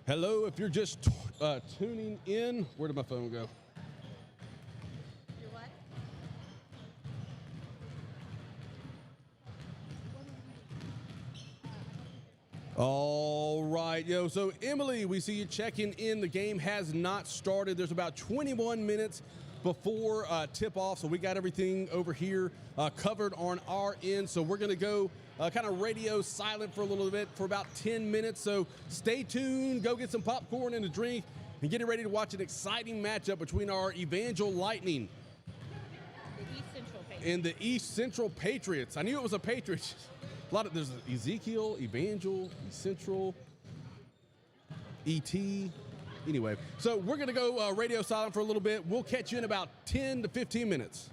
Hello, if you're just tuning in, where did my phone go? Your what? All right, yo. So Emily, we see you checking in. The game has not started. There's about 21 minutes before tip off. So we got everything over here covered on our end. So we're going to go kind of radio silent for a little bit for about 10 minutes. So stay tuned, go get some popcorn and a drink and get ready to watch an exciting matchup between our Evangel Lightning The East Central Patriots. and the East Central Patriots. I knew it was a Patriots. There's Ezekiel, Evangel, East Central, ET. Anyway, so we're going to go radio silent for a little bit. We'll catch you in about 10 to 15 minutes.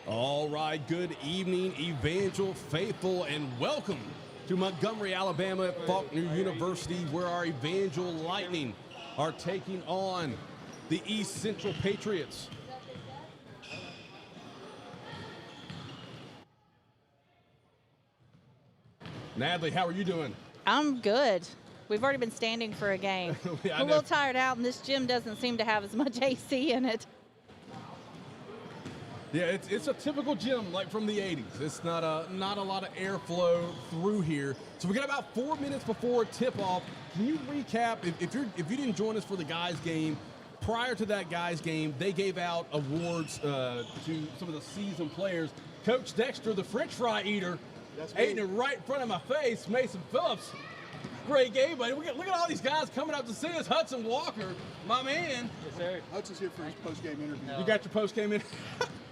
All right, good evening, Evangel faithful, and welcome to Montgomery, Alabama at Faulkner University, where our Evangel Lightning are taking on the East Central Patriots. Natalie, how are you doing? I'm good. We've already been standing for a game. Yeah, We're a little tired out, and this gym doesn't seem to have as much AC in it. Yeah, it's a typical gym like from the 80s. It's not a lot of airflow through here. So we got about 4 minutes before tip-off. Can you recap, if you didn't join us for the guys game, prior to that guys game, they gave out awards to some of the seasoned players. Coach Dexter, the French fry eater, ate it right in front of my face. Mason Phillips, great game, buddy. Look at all these guys coming up to see us. Hudson Walker, my man. Yes, sir. Hudson's here for his post-game interview. You got your post-game in?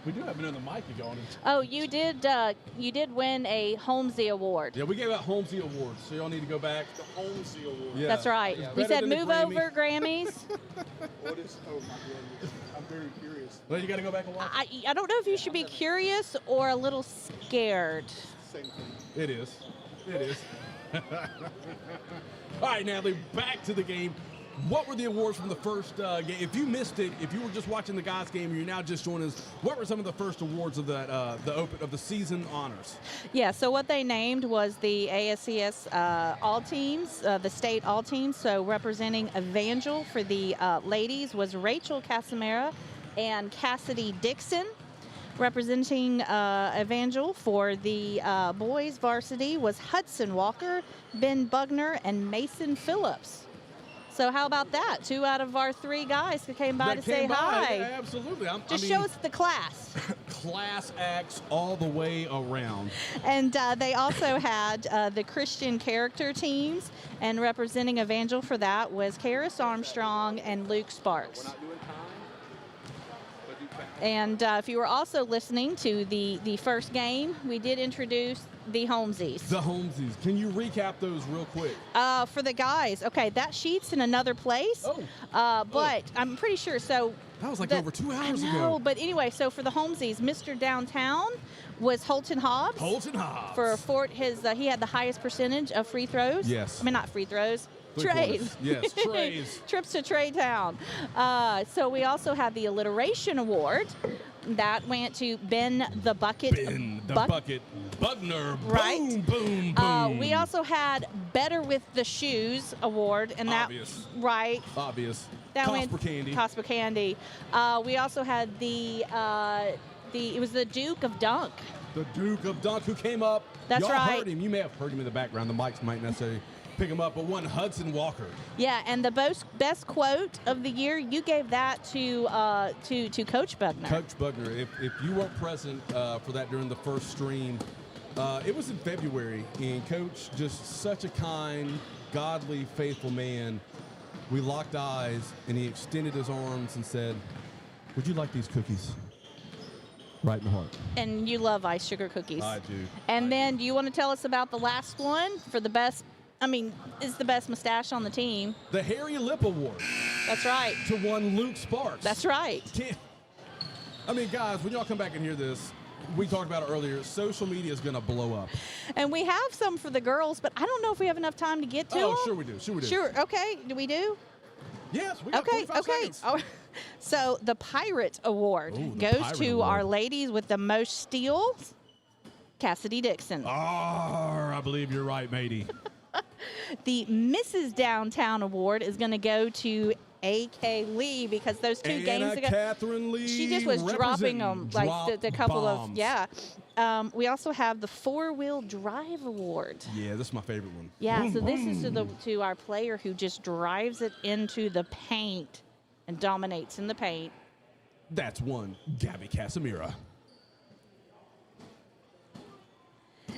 We do have another mic to go on. Oh, you did win a Holmesy Award. Yeah, we gave out Holmesy Awards, so y'all need to go back. The Holmesy Award. Yeah. That's right. It's We better said than the move Grammy. over, Grammys. What is? Oh my goodness! I'm very curious. Well, you got to go back and watch. I don't know if you should be curious or a little scared. Same thing. It is. It is. All right, Natalie, back to the game. What were the awards from the first game? If you missed it, if you were just watching the guys' game, and you're now just joining us. What were some of the first awards of the season honors? Yeah, so what they named was the ASCS all teams, the state all teams. So representing Evangel for the ladies was Rachel Casimera and Cassidy Dixon. Representing Evangel for the boys varsity was Hudson Walker, Ben Bugner, and Mason Phillips. So how about that? 2 out of our 3 guys who came by to say hi. Yeah, absolutely. Just shows the class. Class acts all the way around. And they also had the Christian character teams, and representing Evangel for that was Karis Armstrong and Luke Sparks. We're not doing time, but do fast. And if you were also listening to the first game, we did introduce the Holmesies. The Holmesies. Can you recap those real quick? For the guys, okay, that sheet's in another place. But I'm pretty sure. So that was like over 2 hours I ago. know, but anyway, so for the Holmesies, Mr. Downtown was Holton Hobbs. Holton Hobbs. For Fort, he had the highest percentage of free throws. Yes. I mean, not free throws. Three-quarters. Trays. Yes, trays. Trips to Trey Town. So we also had the alliteration award. That went to Ben the Bucket. Ben the Bucket. Bugner. Right. Boom, boom, boom. We also had Better with the Shoes award, and Obvious. that right. Obvious. That Cosper Candy. Cosper Candy. We also had it was the Duke of Dunk. The Duke of Dunk who came up. That's Y'all right. heard him. You may have heard him in the background. The mics might necessarily pick him up, but one Hudson Walker. Yeah, and the best quote of the year, you gave that to Coach Bugner. Coach Bugner. If you weren't present for that during the first stream, it was in February, and Coach, just such a kind, godly, faithful man. We locked eyes, and he extended his arms and said, "Would you like these cookies?" Right in the heart. And you love ice sugar cookies. I do. And then, do you want to tell us about the last one for the best? I mean, is the best mustache on the team. The Harry Lip Award That's right. to one Luke Sparks. That's right. I mean, guys, when y'all come back and hear this, we talked about it earlier, social media is going to blow up. And we have some for the girls, but I don't know if we have enough time to get to them. Sure we do. Sure we do. Sure. Okay. Do we do? Yes, we got Okay. 45 Okay. seconds. Oh, so the Pirate Award Ooh, the goes Pirate to Award. our ladies with the most steals, Cassidy Dixon. I believe you're right, matey. The Mrs. Downtown Award is going to go to A.K. Lee because those 2 Anna games ago, Catherine Lee she just was dropping them like drop the couple bombs. of, yeah. We also have the 4-wheel drive award. Yeah, this is my favorite one. Yeah, Boom, so this boom. is to our player who just drives it into the paint and dominates in the paint. That's one Gabby Casimira.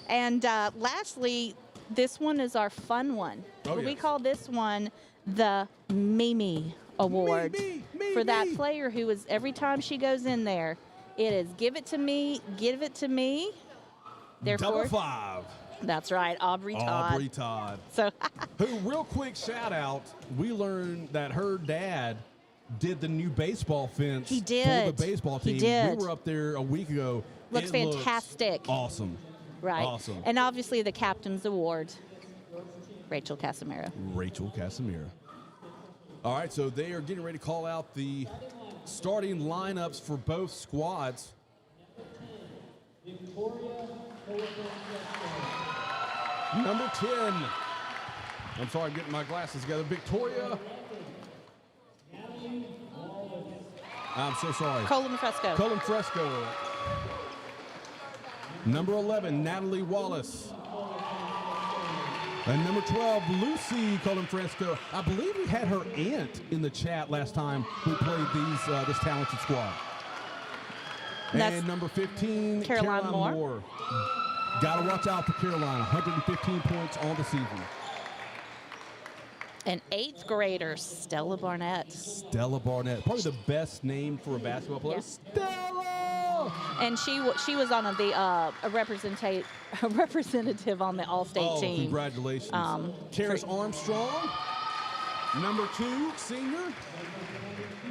And lastly, this one is our fun one. Oh, We yes. call this one the Mimi Award Me, for that me. player who is, every time she goes in there, it is give it to me, give it to me. Therefore, Double 5. that's right, Aubrey Todd. Aubrey Todd. So Who, real quick shout out, we learned that her dad did the new baseball fence He did. for the baseball team. He did. We were up there a week ago. Looks It fantastic. Awesome. Right. Awesome. And obviously the captain's award, Rachel Casimira. Rachel Casimira. All right, so they are getting ready to call out the starting lineups for both squads. Number 10. I'm sorry, I'm getting my glasses together. Victoria. I'm so sorry. Colin Fresco. Colin Fresco. Number 11, Natalie Wallace. And number 12, Lucy Colin Fresco. I believe we had her aunt in the chat last time we played this talented squad. That's and number 15, Caroline Moore. Got to watch out for Caroline. 115 points on the season. And 8th grader, Stella Barnett. Stella Barnett. Probably the best name for a basketball player. Yeah. Stella! And she was on a representative on the All-State team. Congratulations. Karis Armstrong. Number 2, senior.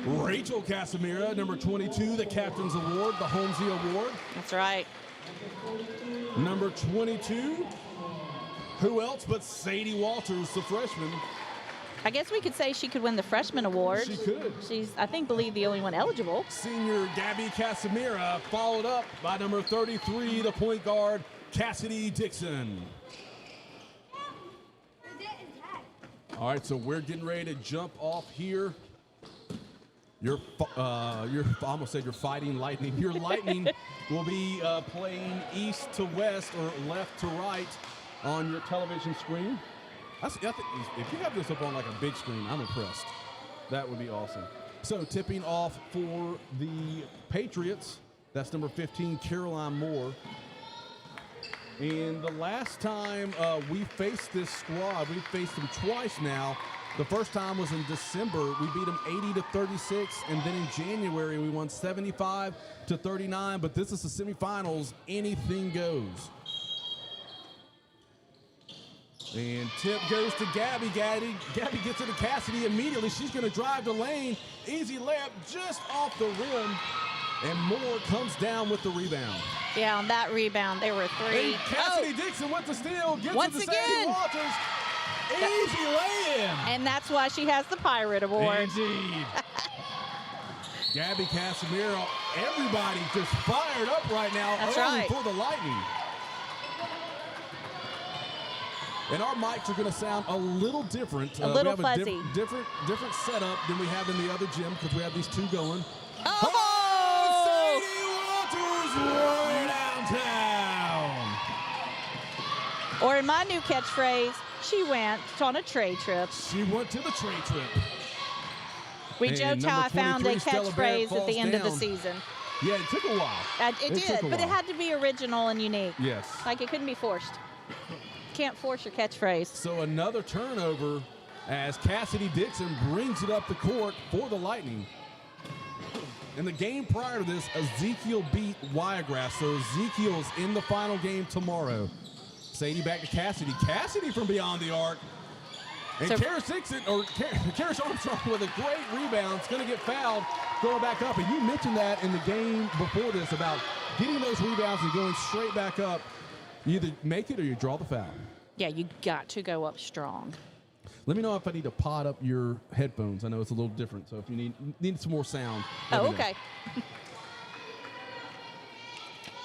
Rachel Casimira. Number 22, the Captain's Award, the Holmesy Award. That's right. Number 22, who else but Sadie Walters, the freshman. I guess we could say she could win the freshman award. She could. She's, I believe, the only one eligible. Senior Gabby Casimira, followed up by number 33, the point guard, Cassidy Dixon. All right, so we're getting ready to jump off here. I almost said you're fighting lightning. Your lightning will be playing east to west or left to right on your television screen. If you have this up on like a big screen, I'm impressed. That would be awesome. So tipping off for the Patriots, that's number 15, Caroline Moore. And the last time we faced this squad, we faced them twice now. The first time was in December. We beat them 80-36, and then in January we won 75-39. But this is the semifinals. Anything goes. And tip goes to Gabby. Gabby gets it to Cassidy immediately. She's going to drive the lane. Easy layup just off the rim. And Moore comes down with the rebound. Yeah, on that rebound, there were 3. And Cassidy Dixon with the steal. Gets Once it to again. Sadie Walters. Easy lay-in. And that's why she has the Pirate Award. Indeed. Gabby Casimiro, everybody just fired up right now. That's early right. For the Lightning. And our mics are going to sound a little different. A little we have fuzzy. A different setup than we have in the other gym because we have these two going. Oh! Sadie Walters way downtown. Or in my new catchphrase, she went on a tray trip. She went to the tray trip. We And joked how I found a 23, Stella Barrett catchphrase at the end of the falls season. Yeah, it took a while. It did, took a but it while. had to be original and unique. Yes. Like it couldn't be forced. Can't force your catchphrase. So another turnover as Cassidy Dixon brings it up the court for the Lightning. In the game prior to this, Ezekiel beat Wiregrass, so Ezekiel's in the final game tomorrow. Sadie back to Cassidy. Cassidy from beyond the arc. And So- Karis Armstrong with a great rebound. It's going to get fouled, going back up. And you mentioned that in the game before this about getting those rebounds and going straight back up. You either make it or you draw the foul. Yeah, you got to go up strong. Let me know if I need to pot up your headphones. I know it's a little different, so if you need some more sound. let Oh, me know. okay.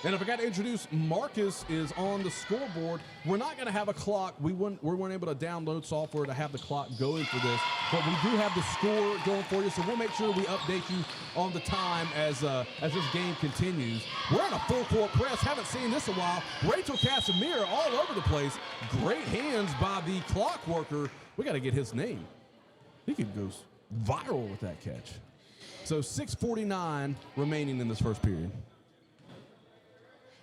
And if I got to introduce, Marcus is on the scoreboard. We're not going to have a clock. We weren't able to download software to have the clock going for this, but we do have the score going for you, so we'll make sure we update you on the time as this game continues. We're in a full court press. Haven't seen this in a while. Rachel Casimira all over the place. Great hands by the clock worker. We got to get his name. He could go viral with that catch. So 6:49 remaining in this first period.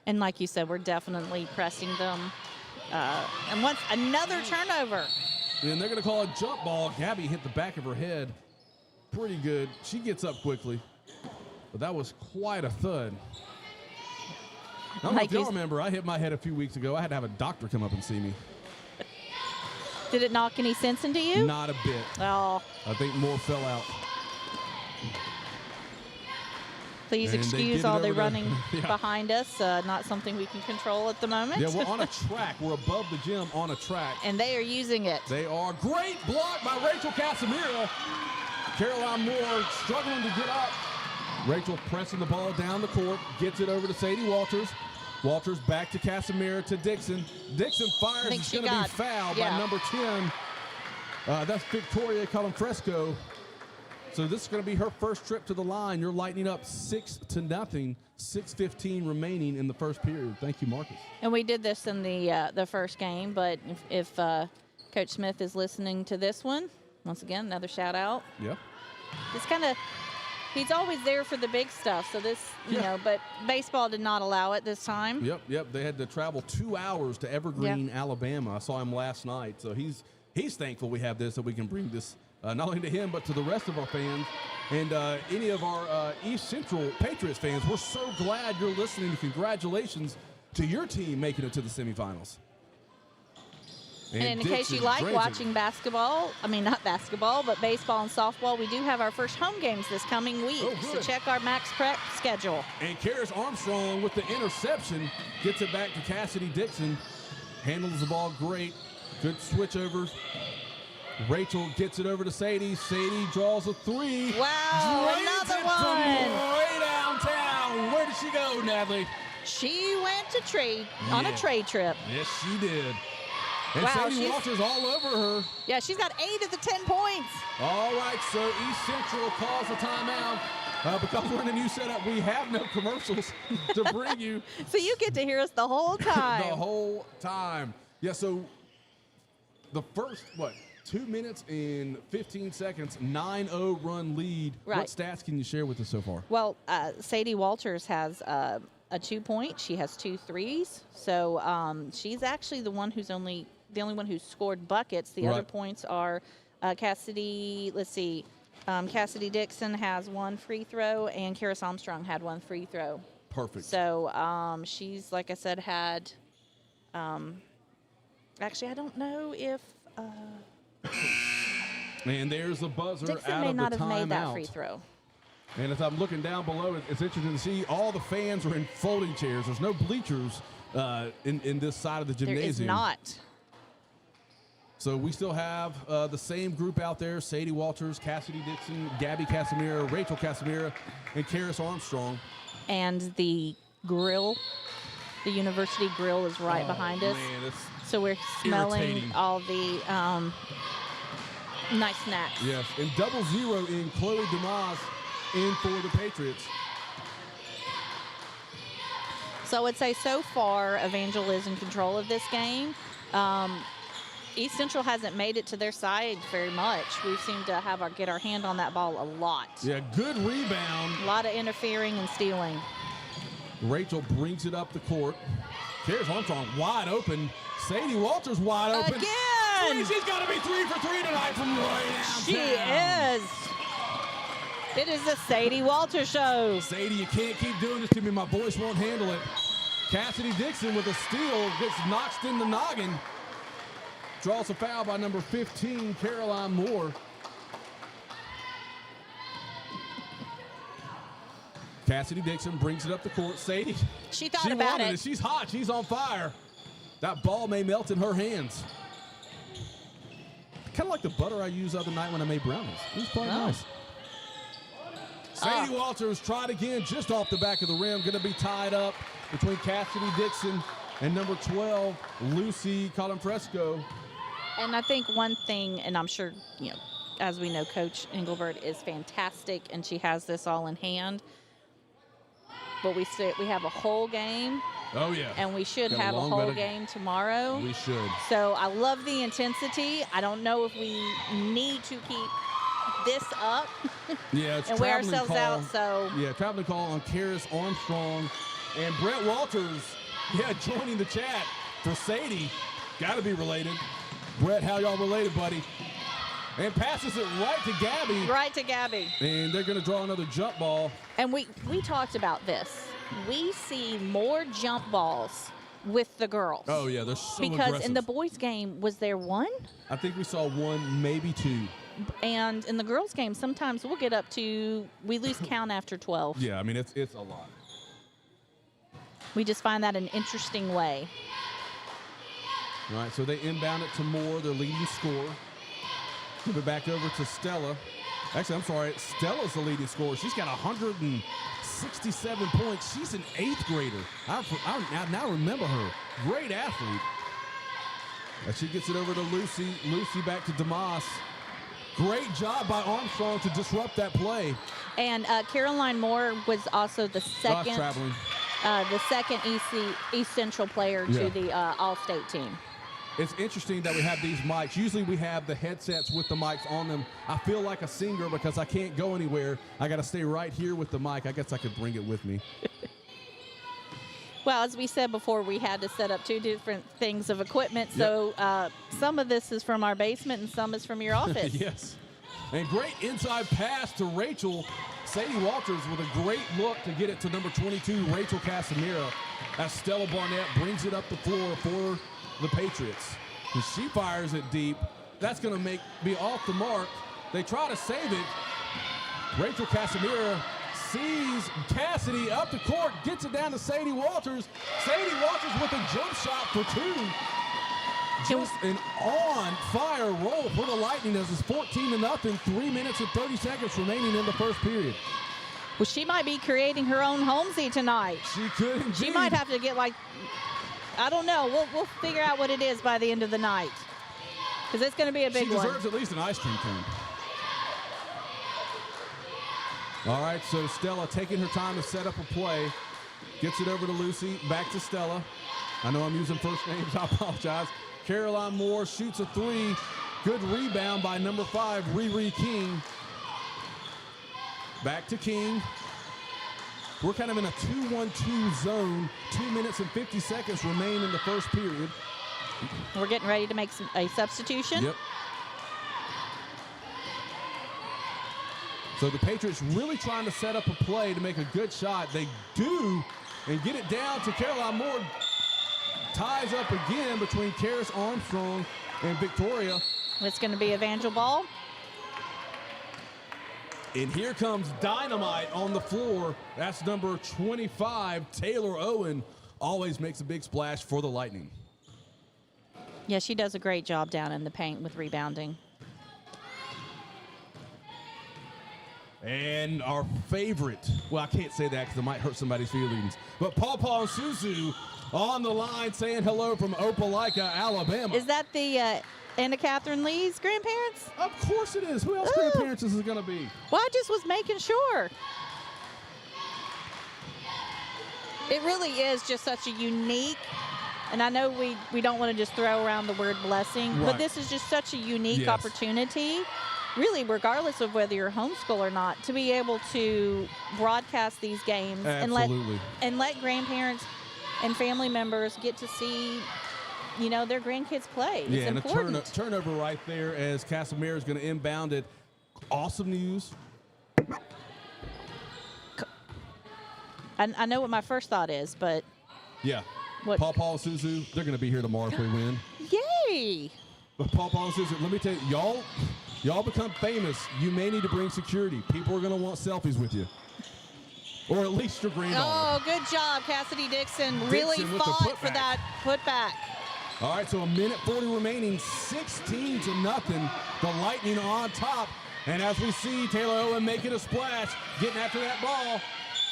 And like you said, we're definitely pressing them. And once another turnover. And they're going to call a jump ball. Gabby hit the back of her head pretty good. She gets up quickly. But that was quite a thud. I don't know if y'all remember, I hit my head a few weeks ago. I had to have a doctor come up and see me. Did it knock any sense into you? Not a bit. Oh, I think more fell out. Please And they give excuse it all the over to- running Yeah. behind us. Not something we can control at the moment. Yeah, we're on a track. We're above the gym on a track. And they are using it. They are. Great block by Rachel Casimira. Caroline Moore struggling to get up. Rachel pressing the ball down the court, gets it over to Sadie Walters. Walters back to Casimira to Dixon. Dixon fires. think It's she going to be got- fouled yeah. by number 10. That's Victoria Columfresco. So this is going to be her first trip to the line. You're lightening up 6-0. 6:15 remaining in the first period. Thank you, Marcus. And we did this in the first game, but if Coach Smith is listening to this one, once again, another shout out. Yeah. It's kind of, he's always there for the big stuff. So this, you Yeah. know, but baseball did not allow it this time. Yep. They had to travel 2 hours to Evergreen, Alabama. I saw him last night. So he's thankful we have this, that we can bring this not only to him, but to the rest of our fans and any of our East Central Patriots fans. We're so glad you're listening. Congratulations to your team making it to the semifinals. And in case you Dixon like dredging. watching basketball, I mean, not basketball, but baseball and softball, we do have our first home games this coming week. Oh, So good. check our Max Prep schedule. And Karis Armstrong with the interception gets it back to Cassidy Dixon. Handles the ball great. Good switch overs. Rachel gets it over to Sadie. Sadie draws a three. Wow, Drains another it from one. way downtown. Where did she go, Natalie? She went to trade on Yeah. a trade trip. Yes, she did. And Wow, Sadie she's- Walters all over her. Yeah, she's got 8 of the 10 points. All right, so East Central calls a timeout. Because we're in a new setup, we have no commercials to bring you. So you get to hear us the whole time. The whole time. Yeah, so the first, 2 minutes and 15 seconds, 9-0 run lead. Right. What stats can you share with us so far? Well, Sadie Walters has a 2-point. She has 2 threes. So she's actually the only one who's scored buckets. The other Right. points are Cassidy. Let's see. Cassidy Dixon has 1 free throw, and Karis Armstrong had 1 free throw. Perfect. So she's, like I said, had. Actually, I don't know if And there's the buzzer Dixon out may of not the have made that free timeout. throw. And as I'm looking down below, it's interesting to see all the fans are in folding chairs. There's no bleachers in this side of the There gymnasium. is not. So we still have the same group out there: Sadie Walters, Cassidy Dixon, Gabby Casimira, Rachel Casimira, and Karis Armstrong. And the grill, the university grill, is right behind us. Man, it's, So we're smelling irritating. all the nice snacks. yes. And 0 in Chloe Dumas in for the Patriots. So I would say so far, Evangel is in control of this game. East Central hasn't made it to their side very much. We seem to get our hand on that ball a lot. Yeah, good rebound. A lot of interfering and stealing. Rachel brings it up the court. Karis Armstrong wide open. Sadie Walters wide open. Again! She's got to be 3 for 3 tonight from way downtown. She is. It is the Sadie Walters show. Sadie, you can't keep doing this to me. My voice won't handle it. Cassidy Dixon with a steal gets notched in the noggin. Draws a foul by number 15, Caroline Moore. Cassidy Dixon brings it up the court. Sadie, She thought she about wanted it. She's hot. She's on fire. That ball may melt in her hands. Kind of like the butter I used the other night when I made brownies. It was quite Oh. nice. Sadie Walters tried again just off the back of the rim. Going to be tied up between Cassidy Dixon and number 12, Lucy Columfresco. And I think one thing, and I'm sure, as we know, Coach Engelbert is fantastic, and she has this all in hand. But we have a whole game, Oh, yeah. and we should Got a have a long whole better- game tomorrow. We should. So I love the intensity. I don't know if we need to keep this up Yeah, it's and wear traveling ourselves call. out. So Yeah, traveling call on Karis Armstrong and Brett Walters. Yeah, joining the chat for Sadie. Got to be related. Brett, how y'all related, buddy? And passes it right to Gabby. right to Gabby. And they're going to draw another jump ball. And we talked about this. We see more jump balls with the girls. Oh, yeah, they're so Because aggressive. in the boys' game, was there one? I think we saw one, maybe two. And in the girls' game, sometimes we'll get up to, we lose count after 12. Yeah, I mean, it's a lot. We just find that an interesting way. All right, so they inbound it to Moore, their leading scorer. Give it back over to Stella. Actually, I'm sorry, Stella's the leading scorer. She's got 167 points. She's an 8th grader. I now remember her. Great athlete. And she gets it over to Lucy. Lucy back to Damas. Great job by Armstrong to disrupt that play. And Caroline Moore was also the second East Central player to the All-State team. It's interesting that we have these mics. Usually we have the headsets with the mics on them. I feel like a singer because I can't go anywhere. I got to stay right here with the mic. I guess I could bring it with me. Well, as we said before, we had to set up 2 different things of equipment. So some of this is from our basement and some is from your office. Yes. And great inside pass to Rachel. Sadie Walters with a great look to get it to number 22, Rachel Casimira, as Stella Barnett brings it up the floor for the Patriots. And she fires it deep. That's going to be off the mark. They try to save it. Rachel Casimira sees Cassidy up the court, gets it down to Sadie Walters. Sadie Walters with a jump shot for 2. Just an on-fire roll for the Lightning as it's 14-0, 3 minutes and 30 seconds remaining in the first period. Well, she might be creating her own Holmesy tonight. She could indeed. She might have to get I don't know. We'll figure out what it is by the end of the night, because it's going to be a big one. She deserves at least an ice cream cone. All right, so Stella taking her time to set up a play. Gets it over to Lucy, back to Stella. I know I'm using first names, I apologize. Caroline Moore shoots a 3. Good rebound by number 5, Riri King. Back to King. We're kind of in a 2-1-2 zone. 2 minutes and 50 seconds remain in the first period. We're getting ready to make a substitution. Yep. So the Patriots really trying to set up a play to make a good shot. They do, and get it down to Caroline Moore. Ties up again between Karis Armstrong and Victoria. It's going to be Evangel ball. And here comes Dynamite on the floor. That's number 25, Taylor Owen. Always makes a big splash for the Lightning. Yeah, she does a great job down in the paint with rebounding. And our favorite, well, I can't say that because it might hurt somebody's feelings, but Paw and Suzu on the line saying hello from Opelika, Alabama. Is that the Anna Catherine Lee's grandparents? Of course it is. Who else grandparents is it going to be? Well, I just was making sure. It really is just such a unique, and I know we don't want to just throw around the word blessing, right, but this is just such a unique opportunity, really, regardless of whether you're homeschool or not, to be able to broadcast these games and let grandparents and family members get to see, their grandkids play. It's important. And a turnover right there as Casimir is going to inbound it. Awesome news. I know what my first thought is, but yeah, Paw and Suzu, they're going to be here tomorrow if we win. Yay! But Paw and Suzu, let me tell you, y'all become famous. You may need to bring security. People are going to want selfies with you. Or at least your granddaughter. Oh, good job. Cassidy Dixon really fought for that putback. All right, so a minute 40 remaining, 16-0. The Lightning on top. And as we see, Taylor Owen making a splash, getting after that ball.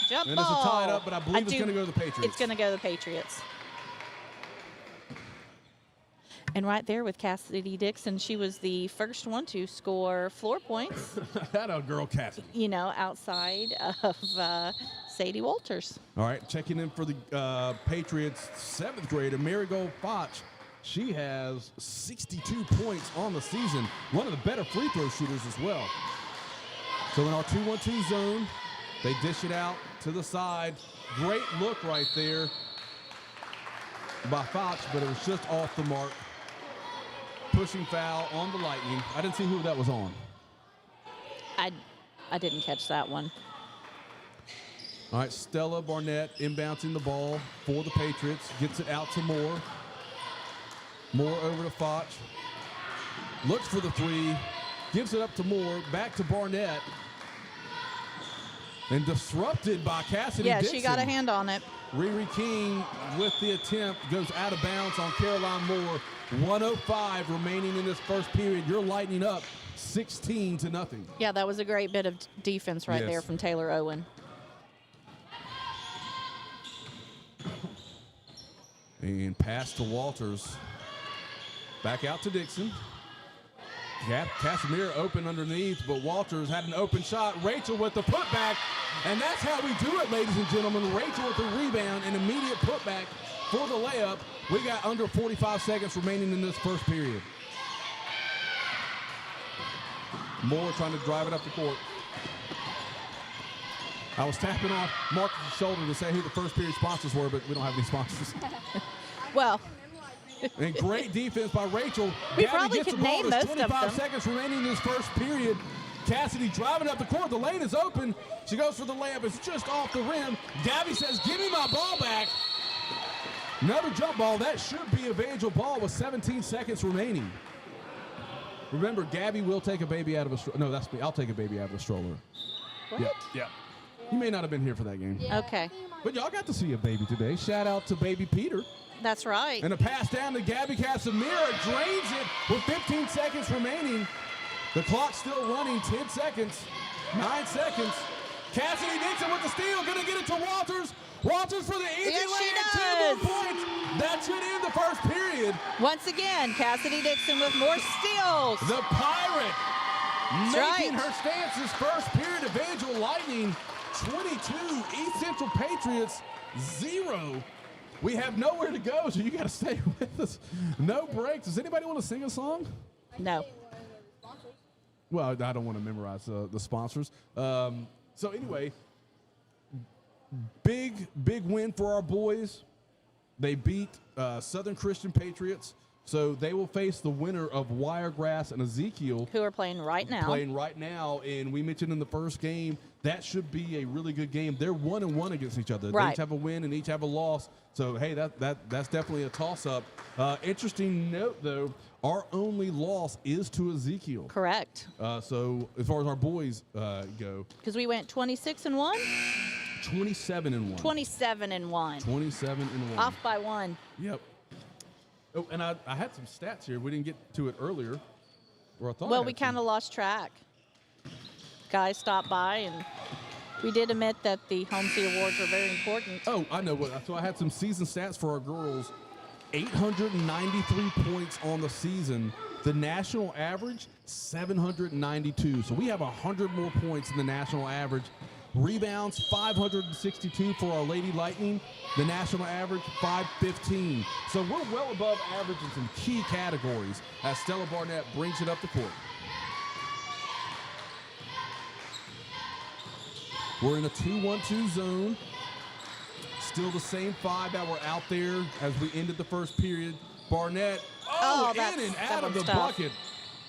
Jump and ball. it's a tied up, but I believe it's going to go to the Patriots. It's going to go to the Patriots. And right there with Cassidy Dixon, she was the first one to score floor points. That a girl, Cassidy. Outside of Sadie Walters. All right, checking in for the Patriots' 7th grader, Marigold Foch. She has 62 points on the season. One of the better free throw shooters as well. So in our 2-1-2 zone, they dish it out to the side. Great look right there by Foch, but it was just off the mark. Pushing foul on the Lightning. I didn't see who that was on. I didn't catch that one. All right, Stella Barnett inbouncing the ball for the Patriots. Gets it out to Moore. Moore over to Foch. Looks for the 3. Gives it up to Moore. Back to Barnett. And disrupted by Cassidy Dixon. Yeah, she got a hand on it. Riri King with the attempt goes out of bounds on Caroline Moore. 1:05 remaining in this first period. You're lighting up 16-0. Yeah, that was a great bit of defense right Yes. there from Taylor Owen. And pass to Walters. Back out to Dixon. Casimir open underneath, but Walters had an open shot. Rachel with the putback, and that's how we do it, ladies and gentlemen. Rachel with the rebound and immediate putback for the layup. We got under 45 seconds remaining in this first period. Moore trying to drive it up the court. I was tapping on Marcus' shoulder to say who the first period sponsors were, but we don't have any sponsors. Well, And great defense by Rachel. We Gabby probably gets could the ball. name There's most of 25 them. seconds remaining in this first period. Cassidy driving up the court. The lane is open. She goes for the layup. It's just off the rim. Gabby says, give me my ball back. Another jump ball. That should be a Vangel ball with 17 seconds remaining. Remember, Gabby will take a baby out of a stroller. No, that's me. I'll take a baby out of a stroller. what? Yeah. You may not have been here for that game. Okay, But y'all got to see a baby today. Shout out to baby Peter. that's right. And a pass down to Gabby Casimira. Drains it with 15 seconds remaining. The clock's still running. 10 seconds. 9 seconds. Cassidy Dixon with the steal. Going to get it to Walters. Walters for the easy Yes, she lay-in. 2 does. more points. That should end the first period. Once again, Cassidy Dixon with more steals. The Pirate making right. her stance this first period. Evangel Lightning 22. East Central Patriots 0. We have nowhere to go, so you got to stay with us. No breaks. Does anybody want to sing a song? No. Well, I don't want to memorize the sponsors. So anyway, big win for our boys. They beat Southern Christian Patriots. So they will face the winner of Wiregrass and Ezekiel. Who are playing right now. Playing right now. And we mentioned in the first game, that should be a really good game. They're 1-1 against each other. They Right. each have a win and each have a loss. So, hey, that's definitely a toss-up. Interesting note, though, our only loss is to Ezekiel. Correct. So as far as our boys go, Because we went 26-1, 27-1. 27-1. 27-1. Off by 1. Yep. Oh, and I had some stats here. We didn't get to it earlier. Or I thought. Well, we kind of lost track. Guys stopped by, and we did admit that the Home Sea Awards are very important. Oh, I know what. So I had some season stats for our girls. 893 points on the season. The national average, 792. So we have 100 more points than the national average. Rebounds, 562 for our Lady Lightning. The national average, 515. So we're well above average in some key categories as Stella Barnett brings it up the court. We're in a 2-1-2 zone. Still the same 5 that were out there as we ended the first period. Barnett, in and out of the bucket.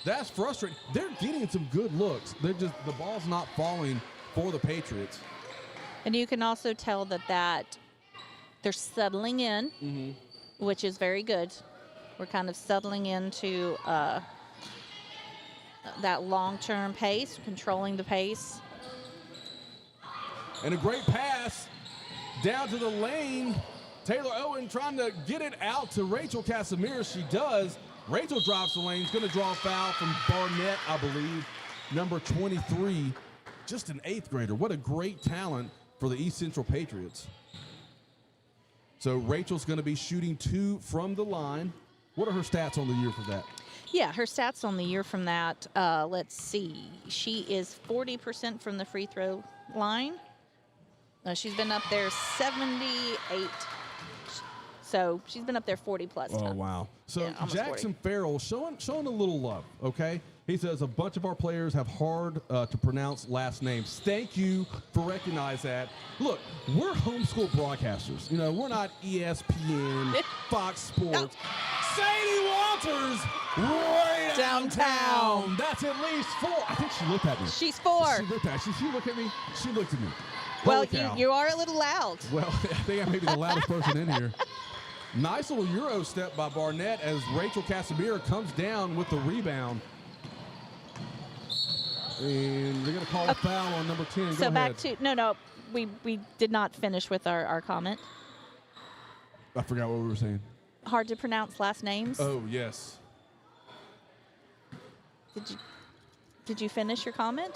That's frustrating. They're getting some good looks. The ball's not falling for the Patriots. And you can also tell that they're settling in, which is very good. We're kind of settling into that long-term pace, controlling the pace. And a great pass down to the lane. Taylor Owen trying to get it out to Rachel Casimir. She does. Rachel drives the lane. She's going to draw a foul from Barnett, I believe, number 23. Just an 8th grader. What a great talent for the East Central Patriots. So Rachel's going to be shooting 2 from the line. What are her stats on the year for that? Yeah, her stats on the year from that, let's see. She is 40% from the free throw line. She's been up there 78. So she's been up there 40-plus times. Oh, wow. So Yeah, almost Jackson Farrell showing a little love, okay? He says a bunch of our players have hard to pronounce last names. Thank you for recognizing that. Look, we're homeschool broadcasters. You know, we're not ESPN, Fox Sports. Sadie Walters, right downtown. That's at least 4. I think she looked at me. She's 4. She looked at me. She looked at me. She looked at me. Well, Holy cow. you are a little loud. Well, I think I may be the loudest person in here. Nice little Euro step by Barnett as Rachel Casimir comes down with the rebound. And they're going to call a foul on number 10. So Go back ahead. to no, we did not finish with our comment. I forgot what we were saying. Hard to pronounce last names. Oh, yes. Did you finish your comment?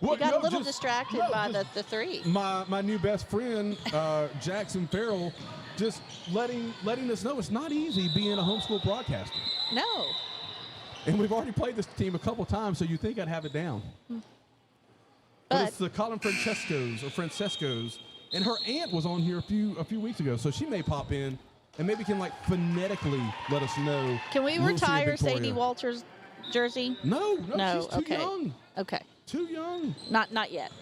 What? You got No, a little just- distracted no, by just the three. My new best friend, Jackson Farrell, just letting us know it's not easy being a homeschool broadcaster. No. And we've already played this team a couple times, so you think I'd have it down. But it's the Colin Francescos, and her aunt was on here a few weeks ago, so she may pop in and maybe can phonetically let us know. Can we Lucy and retire Victoria. Sadie Walters' jersey? No, she's too okay. young. Okay. Too young. Not yet.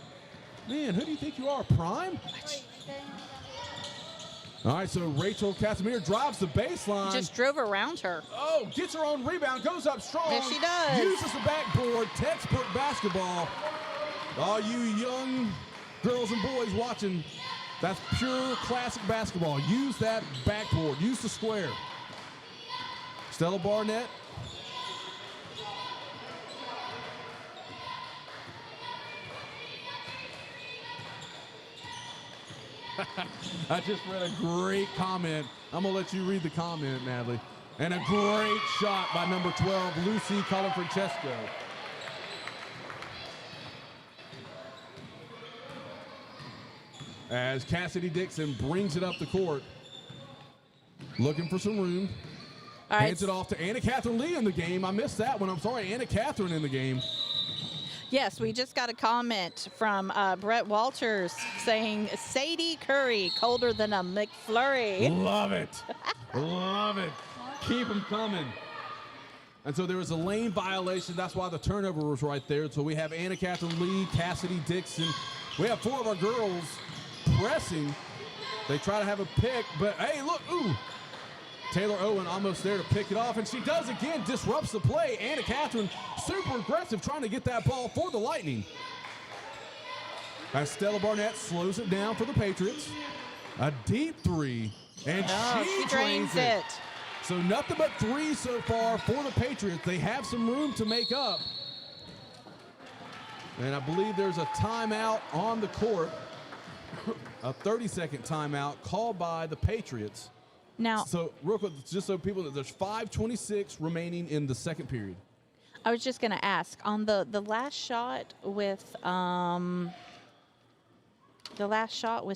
Man, who do you think you are, Prime? All right, so Rachel Casimir drives the baseline. Just drove around her. Oh, gets her own rebound, goes up strong. Yes, she does. Uses the backboard, textbook basketball. All you young girls and boys watching, that's pure classic basketball. Use that backboard, use the square. Stella Barnett. I just read a great comment. I'm going to let you read the comment, Natalie. And a great shot by number 12, Lucy Colin Francesco. As Cassidy Dixon brings it up the court, looking for some room. All right. Hands it off to Anna Catherine Lee in the game. I missed that one. I'm sorry, Anna Catherine in the game. Yes, we just got a comment from Brett Walters saying Sadie Curry colder than a McFlurry. Love it. Love it. Keep them coming. And so there was a lane violation. That's why the turnover was right there. So we have Anna Catherine Lee, Cassidy Dixon. We have four of our girls pressing. They try to have a pick, but hey, look, ooh. Taylor Owen almost there to pick it off, and she does again, disrupts the play. Anna Catherine, super aggressive, trying to get that ball for the Lightning. As Stella Barnett slows it down for the Patriots. A deep three, and she drains it. So nothing but three so far for the Patriots. They have some room to make up. And I believe there's a timeout on the court, a 30-second timeout called by the Patriots. Now, So real quick, just so people know, there's 5:26 remaining in the second period. I was just going to ask on the last shot with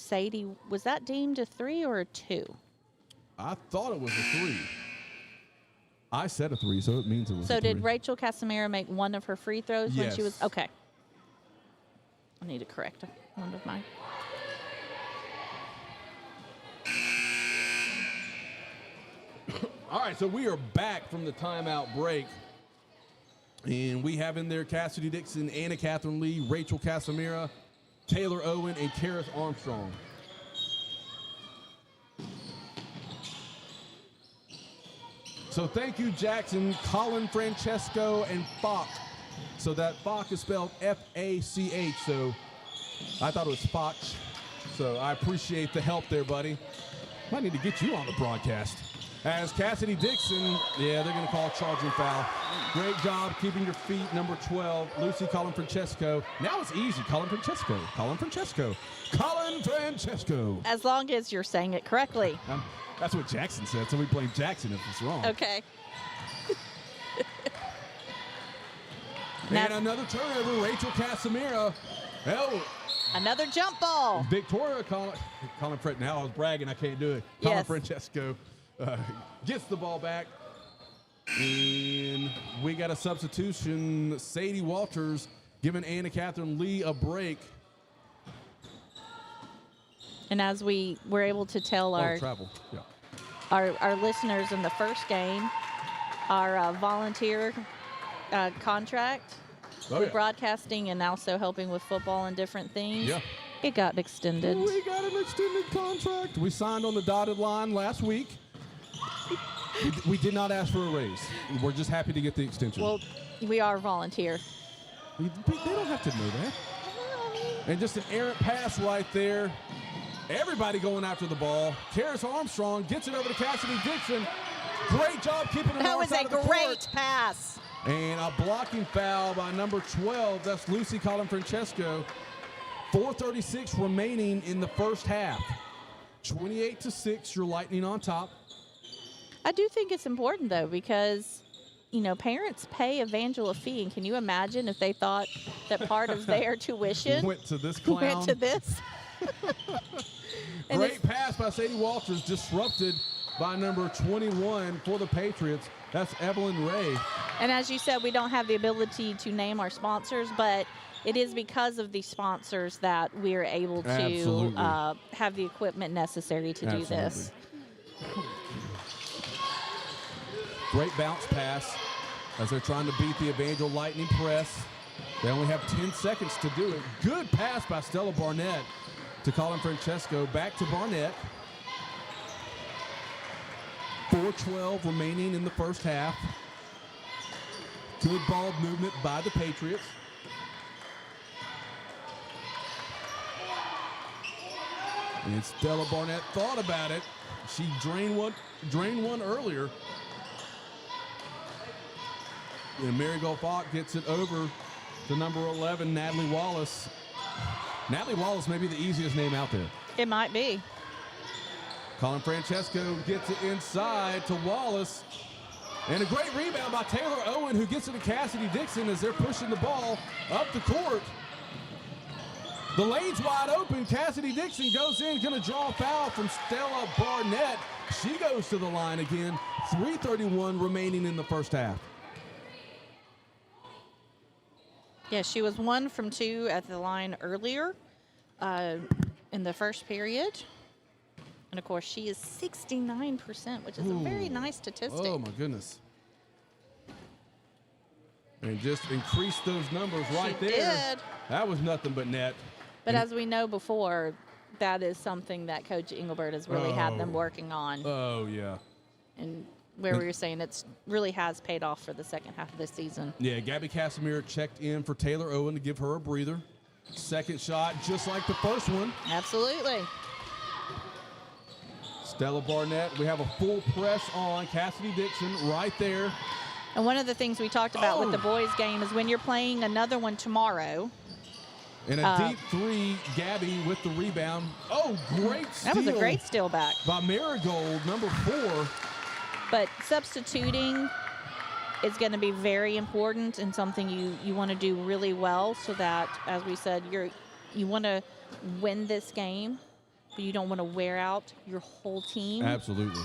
Sadie, was that deemed a 3 or a 2? I thought it was a 3. I said a 3, so it means it was a 3. So did Rachel Casimira make one of her free throws when she was Yes. okay? I need to correct one of mine. All right, so we are back from the timeout break. And we have in there Cassidy Dixon, Anna Catherine Lee, Rachel Casimira, Taylor Owen, and Karis Armstrong. So thank you, Jackson, Colin Francesco, and Falk. So that Falk is spelled F-A-C-H. So I thought it was Foch. So I appreciate the help there, buddy. Might need to get you on the broadcast. As Cassidy Dixon, yeah, they're going to call a charging foul. Great job keeping your feet, number 12, Lucy Colin Francesco. Now it's easy, Colin Francesco, Colin Francesco, Colin Francesco. As long as you're saying it correctly. That's what Jackson said, so we blame Jackson if it's wrong. Okay. And another turnover, Rachel Casimira. Oh, Another jump ball. Victoria Colin Fred. Now I was bragging, I can't do it. Colin Yes. Francesco gets the ball back. And we got a substitution. Sadie Walters giving Anna Catherine Lee a break. And as we were able to tell Travel. Yeah. our listeners in the first game, our volunteer contract Oh, with yeah. broadcasting and also helping with football and different things, Yeah. it got extended. We got an extended contract. We signed on the dotted line last week. We did not ask for a raise. We're just happy to get the extension. Well, we are volunteer. They don't have to know that. And just an errant pass right there. Everybody going after the ball. Karis Armstrong gets it over to Cassidy Dixon. Great job keeping it That on was side a of the great court. pass. And a blocking foul by number 12. That's Lucy Colin-Francesco. 4:36 remaining in the first half. 28-6, your Lightning on top. I do think it's important, though, because, you know, parents pay Evangel a fee. And can you imagine if they thought that part of their tuition Went to this clown. went to this? Great pass by Sadie Walters, disrupted by number 21 for the Patriots. That's Evelyn Ray. And as you said, we don't have the ability to name our sponsors, but it is because of the sponsors that we're able to have the equipment necessary to do this. Great bounce pass as they're trying to beat the Evangel Lightning press. They only have 10 seconds to do it. Good pass by Stella Barnett to Colin-Francesco. Back to Barnett. 4:12 remaining in the first half. Good ball movement by the Patriots. And Stella Barnett thought about it. She drained one earlier. And Marigold Falk gets it over to number 11, Natalie Wallace. Natalie Wallace may be the easiest name out there. It might be. Colin-Francesco gets it inside to Wallace. And a great rebound by Taylor Owen, who gets it to Cassidy Dixon as they're pushing the ball up the court. The lane's wide open. Cassidy Dixon goes in, going to draw a foul from Stella Barnett. She goes to the line again. 3:31 remaining in the first half. Yeah, she was 1 from 2 at the line earlier in the first period. And, of course, she is 69%, which is a very nice statistic. Oh, my goodness. And just increase those numbers right there. Did. That was nothing but net. But as we know before, that is something that Coach Engelbert has really had them working on. Oh, yeah. And where we were saying it really has paid off for the second half of this season. Yeah, Gabby Casimir checked in for Taylor Owen to give her a breather. Second shot, just like the first one. Absolutely. Stella Barnett, we have a full press on Cassidy Dixon right there. And one of the things we talked about with the boys game is when you're playing another one tomorrow. And a deep three, Gabby with the rebound. Oh, great steal. That was a great steal back. By Marigold, number 4. But substituting is going to be very important and something you want to do really well so that, as we said, you want to win this game, but you don't want to wear out your whole team. Absolutely.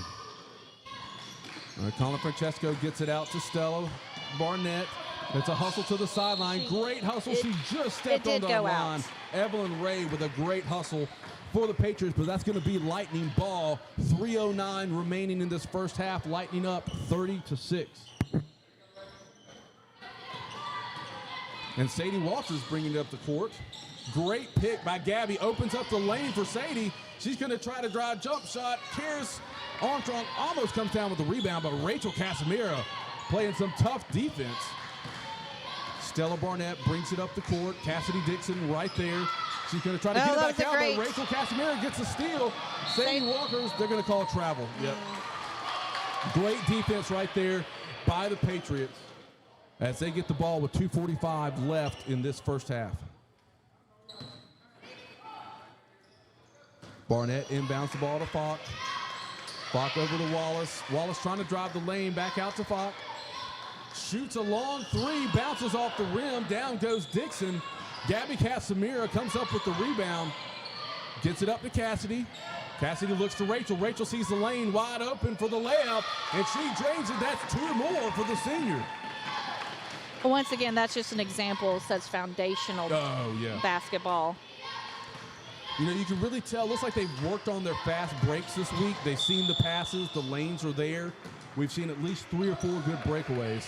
All right, Colin-Francesco gets it out to Stella Barnett. It's a hustle to the sideline. Great hustle. She just stepped on the line. Evelyn Ray with a great hustle for the Patriots, but that's going to be Lightning ball. 3:09 remaining in this first half. Lightning up 30-6. And Sadie Walters bringing it up the court. Great pick by Gabby. Opens up the lane for Sadie. She's going to try to drive jump shot. Karis Armstrong almost comes down with the rebound, but Rachel Casimiro playing some tough defense. Stella Barnett brings it up the court. Cassidy Dixon right there. She's going to try to get it back out, but Rachel Casimiro gets a steal. Sadie Walters, they're going to call travel. Yep. Great defense right there by the Patriots as they get the ball with 2:45 left in this first half. Barnett inbounds the ball to Falk. Falk over to Wallace. Wallace trying to drive the lane back out to Falk. Shoots a long three, bounces off the rim. Down goes Dixon. Gabby Casimiro comes up with the rebound. Gets it up to Cassidy. Cassidy looks to Rachel. Rachel sees the lane wide open for the layup, and she drains it. That's 2 more for the senior. But once again, that's just an example of such foundational basketball. You know, you can really tell. Looks like they've worked on their fast breaks this week. They've seen the passes. The lanes are there. We've seen at least 3 or 4 good breakaways.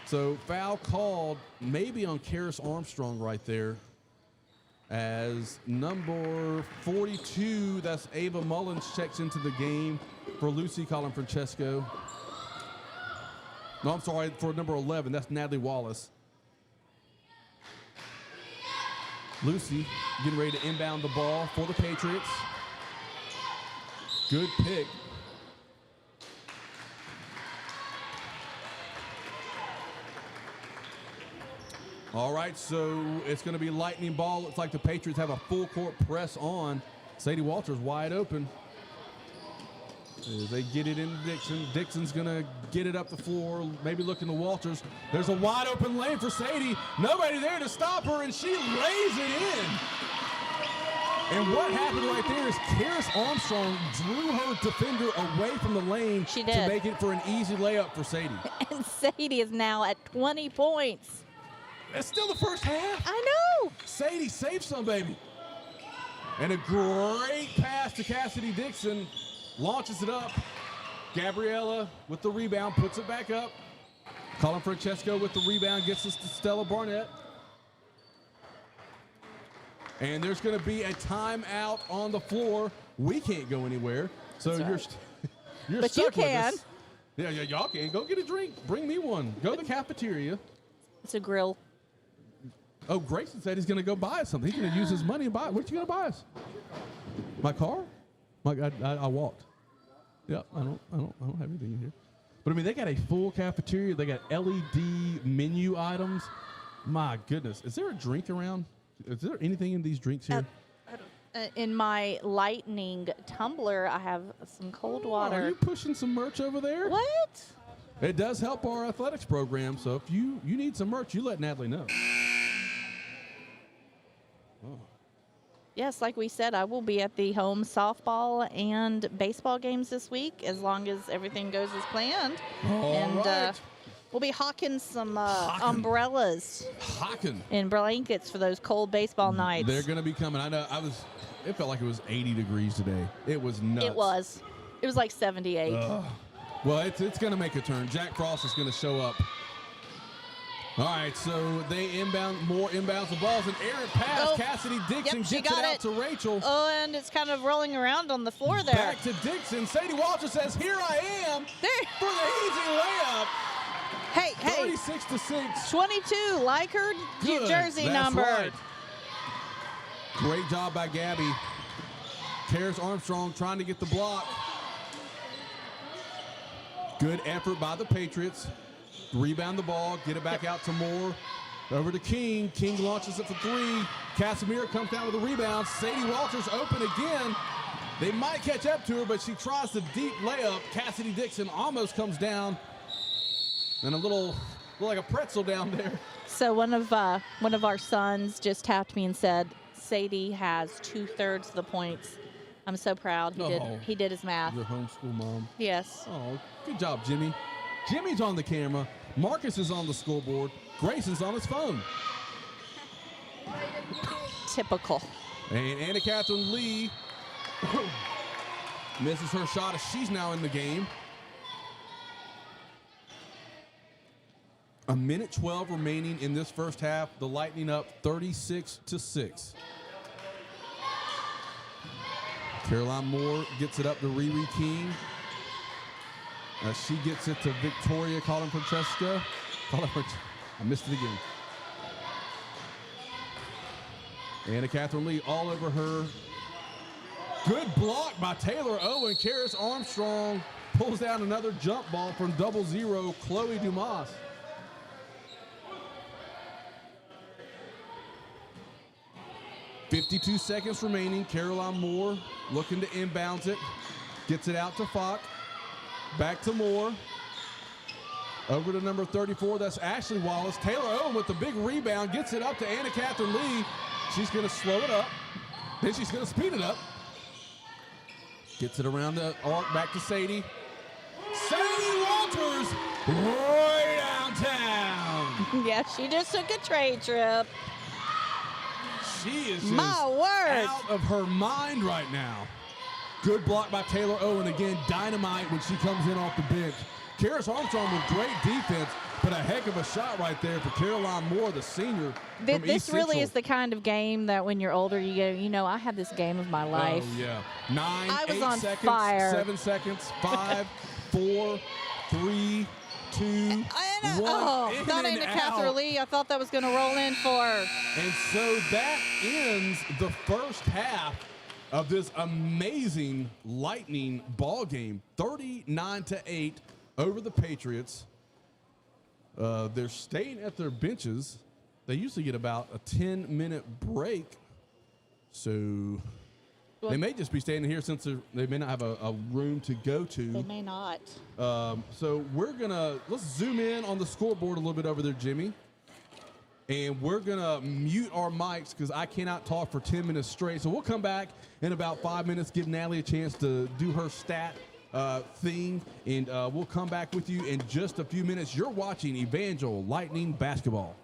So foul called maybe on Karis Armstrong right there. As number 42, that's Ava Mullins, checks into the game for Lucy Colin-Francesco. No, I'm sorry, for number 11, that's Natalie Wallace. Lucy getting ready to inbound the ball for the Patriots. Good pick. All right, so it's going to be lightning ball. Looks like the Patriots have a full court press on. Sadie Walters wide open. As they get it into Dixon. Dixon's going to get it up the floor, maybe looking to Walters. There's a wide open lane for Sadie. Nobody there to stop her, and she lays it in. And what happened right there is Karis Armstrong drew her defender away from the lane She did. to make it for an easy layup for Sadie. And Sadie is now at 20 points. It's still the first half. I know. Sadie, save some, baby. And a great pass to Cassidy Dixon. Launches it up. Gabriella with the rebound, puts it back up. Colin Francesco with the rebound, gets us to Stella Barnett. And there's going to be a timeout on the floor. We can't go anywhere. So That's you're, right. you're But stuck you with can. us. Yeah, y'all can. Go get a drink. Bring me one. Go to the cafeteria. It's a grill. Oh, Grayson said he's going to go buy us something. He's going to use his money and buy it. What you going to buy us? My car? I walked. Yeah, I don't have anything in here. But I mean, they got a full cafeteria. They got LED menu items. My goodness, is there a drink around? Is there anything in these drinks here? In my lightning tumbler, I have some cold Are water. you pushing some merch over there? What? It does help our athletics program. So if you need some merch, you let Natalie know. Yes, like we said, I will be at the home softball and baseball games this week as long as everything goes as planned. All right. We'll be hawking some umbrellas Hocking. and blankets for those cold baseball nights. They're going to be coming. I know. It felt like it was 80 degrees today. It was nuts. It was. It was like 78. Well, it's going to make a turn. Jack Frost is going to show up. All right, so they inbounds the balls, and Aaron pass. Oh. Cassidy Dixon Yep, she gets it got out it. to Rachel. Oh, and it's kind of rolling around on the floor there. Back to Dixon. Sadie Walters says, "Here I am There. for the easy layup." Hey, 36-6. 22, like her Good. jersey That's number. right. Great job by Gabby. Karis Armstrong trying to get the block. Good effort by the Patriots. Rebound the ball, get it back out to Moore. Over to King. King launches it for three. Casimir comes down with a rebound. Sadie Walters open again. They might catch up to her, but she tries the deep layup. Cassidy Dixon almost comes down. And a little like a pretzel down there. So one of our sons just tapped me and said, Sadie has 2/3 of the points. I'm so proud. He did his math. Your homeschool mom. Yes. Oh, good job, Jimmy. Jimmy's on the camera. Marcus is on the scoreboard. Grayson's on his phone. Typical. And Anna Catherine Lee misses her shot as she's now in the game. A minute 12 remaining in this first half. The Lightning up 36-6. Caroline Moore gets it up to Riri King. She gets it to Victoria Colin Francesca. I missed it again. Anna Catherine Lee all over her. Good block by Taylor Owen. Karis Armstrong pulls down another jump ball from 0-0, Chloe Dumas. .52 seconds remaining. Caroline Moore looking to inbounds it. Gets it out to Falk. Back to Moore. Over to number 34. That's Ashley Wallace. Taylor Owen with the big rebound. Gets it up to Anna Catherine Lee. She's going to slow it up. Then she's going to speed it up. Gets it around the arc. Back to Sadie. Sadie Walters way downtown. Yeah, she just took a trade trip. She is just My word. out of her mind right now. Good block by Taylor Owen. Again, dynamite when she comes in off the bench. Karis Armstrong with great defense, but a heck of a shot right there for Caroline Moore, the senior from This East really Central. is the kind of game that when you're older, you go, you know, I had this game of my life. Oh, yeah. 9, I was 8 on seconds, fire. 7 seconds, 5, 4, 3, 2, 1. In Not and Anna out. Catherine Lee. I thought that was going to roll in for her. And so that ends the first half of this amazing Lightning ball game. 39-8 over the Patriots. They're staying at their benches. They usually get about a 10-minute break. So they may just be standing here since they may not have a room to go to. They may not. So let's zoom in on the scoreboard a little bit over there, Jimmy. And we're going to mute our mics because I cannot talk for 10 minutes straight. So we'll come back in about 5 minutes, give Natalie a chance to do her stat thing, and we'll come back with you in just a few minutes. You're watching Evangel Lightning Basketball.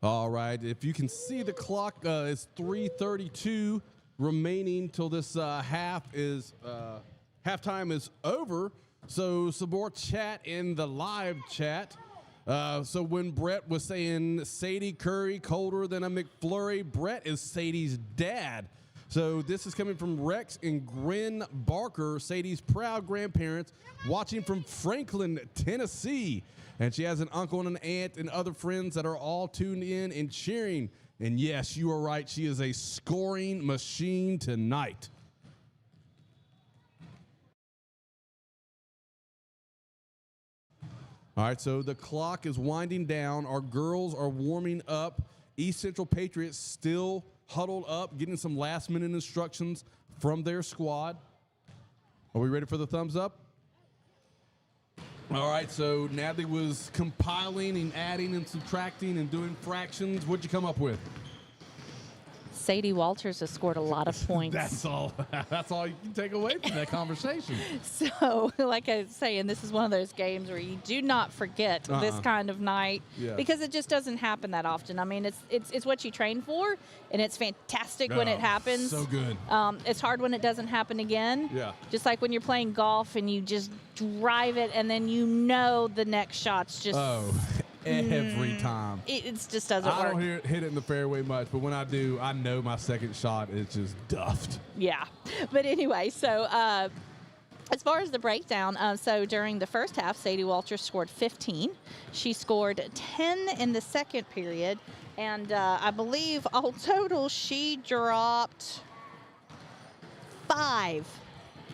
All right, if you can see the clock, it's 3:32 remaining till this halftime is over. So some more chat in the live chat. So when Brett was saying Sadie Curry colder than a McFlurry, Brett is Sadie's dad. So this is coming from Rex and Gwen Barker, Sadie's proud grandparents, watching from Franklin, Tennessee. And she has an uncle and an aunt and other friends that are all tuned in and cheering. And yes, you are right. She is a scoring machine tonight. All right, so the clock is winding down. Our girls are warming up. East Central Patriots still huddled up, getting some last-minute instructions from their squad. Are we ready for the thumbs up? All right, so Natalie was compiling and adding and subtracting and doing fractions. What'd you come up with? Sadie Walters has scored a lot of points. That's all. That's all you can take away from that conversation. So, like I was saying, this is one of those games where you do not forget this kind of night because it just doesn't happen that often. I mean, it's what you train for, and it's fantastic when it happens. So good. It's hard when it doesn't happen again. Yeah. Just like when you're playing golf and you just drive it, and then you know the next shot's just. Every time. It just doesn't work. I don't hit it in the fairway much, but when I do, I know my second shot is just duffed. Yeah. But anyway, so as far as the breakdown, so during the first half, Sadie Walters scored 15. She scored 10 in the second period. And I believe all total, she dropped 5.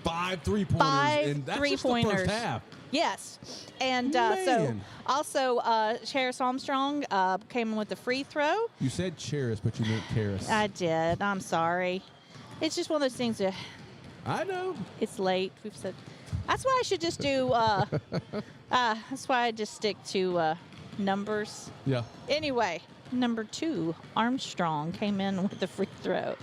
5 3-pointers. 5 and that's three-pointers. just the first half. Yes. And so also Charis Armstrong came in with the free throw. You said Charis, but you meant Karis. I did. I'm sorry. It's just one of those things that I know. it's late. We've said that's why I should just do that's why I just stick to numbers. Yeah. Anyway, number 2, Armstrong came in with the free throw.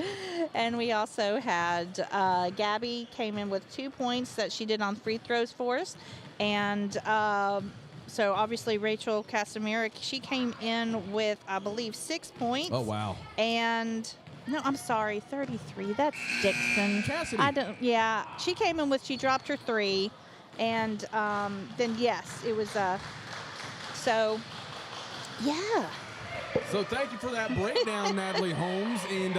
And we also had Gabby came in with 2 points that she did on free throws for us. And so obviously Rachel Casimira, she came in with, I believe, 6 points. Oh, wow. And no, I'm sorry, 33. That's Dixon. Cassidy. Yeah, she came in with, she dropped her 3. And then, yes, it was, so, yeah. So thank you for that breakdown, Natalie Holmes. And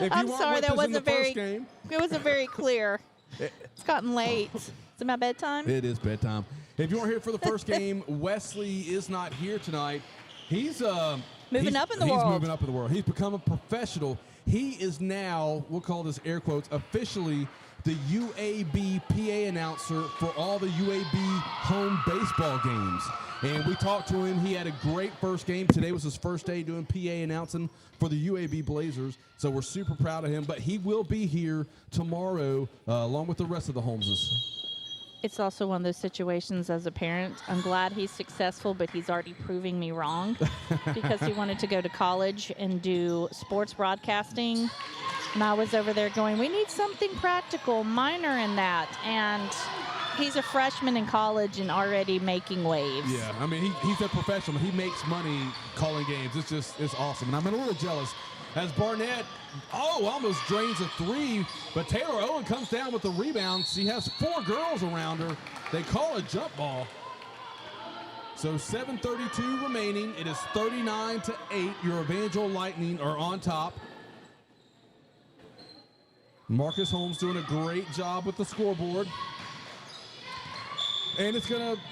if I'm you weren't sorry, with that us in the wasn't very, first game, it wasn't very clear. It's gotten late. Is it my bedtime? it is bedtime. If you weren't here for the first game, Wesley is not here tonight. He's moving up in the world. He's moving up in the world. He's become a professional. He is now, we'll call this air quotes, officially the UAB PA announcer for all the UAB home baseball games. And we talked to him. He had a great first game. Today was his first day doing PA announcing for the UAB Blazers. So we're super proud of him. But he will be here tomorrow along with the rest of the Holmeses. It's also one of those situations as a parent. I'm glad he's successful, but he's already proving me wrong because he wanted to go to college and do sports broadcasting. And I was over there going, we need something practical, minor in that. And he's a freshman in college and already making waves. Yeah, I mean, he's a professional. He makes money calling games. It's awesome. And I'm a little jealous as Barnett, almost drains a 3, but Taylor Owen comes down with the rebound. She has 4 girls around her. They call a jump ball. So 7:32 remaining. It is 39-8. Your Evangel Lightning are on top. Marcus Holmes doing a great job with the scoreboard. And it's going to,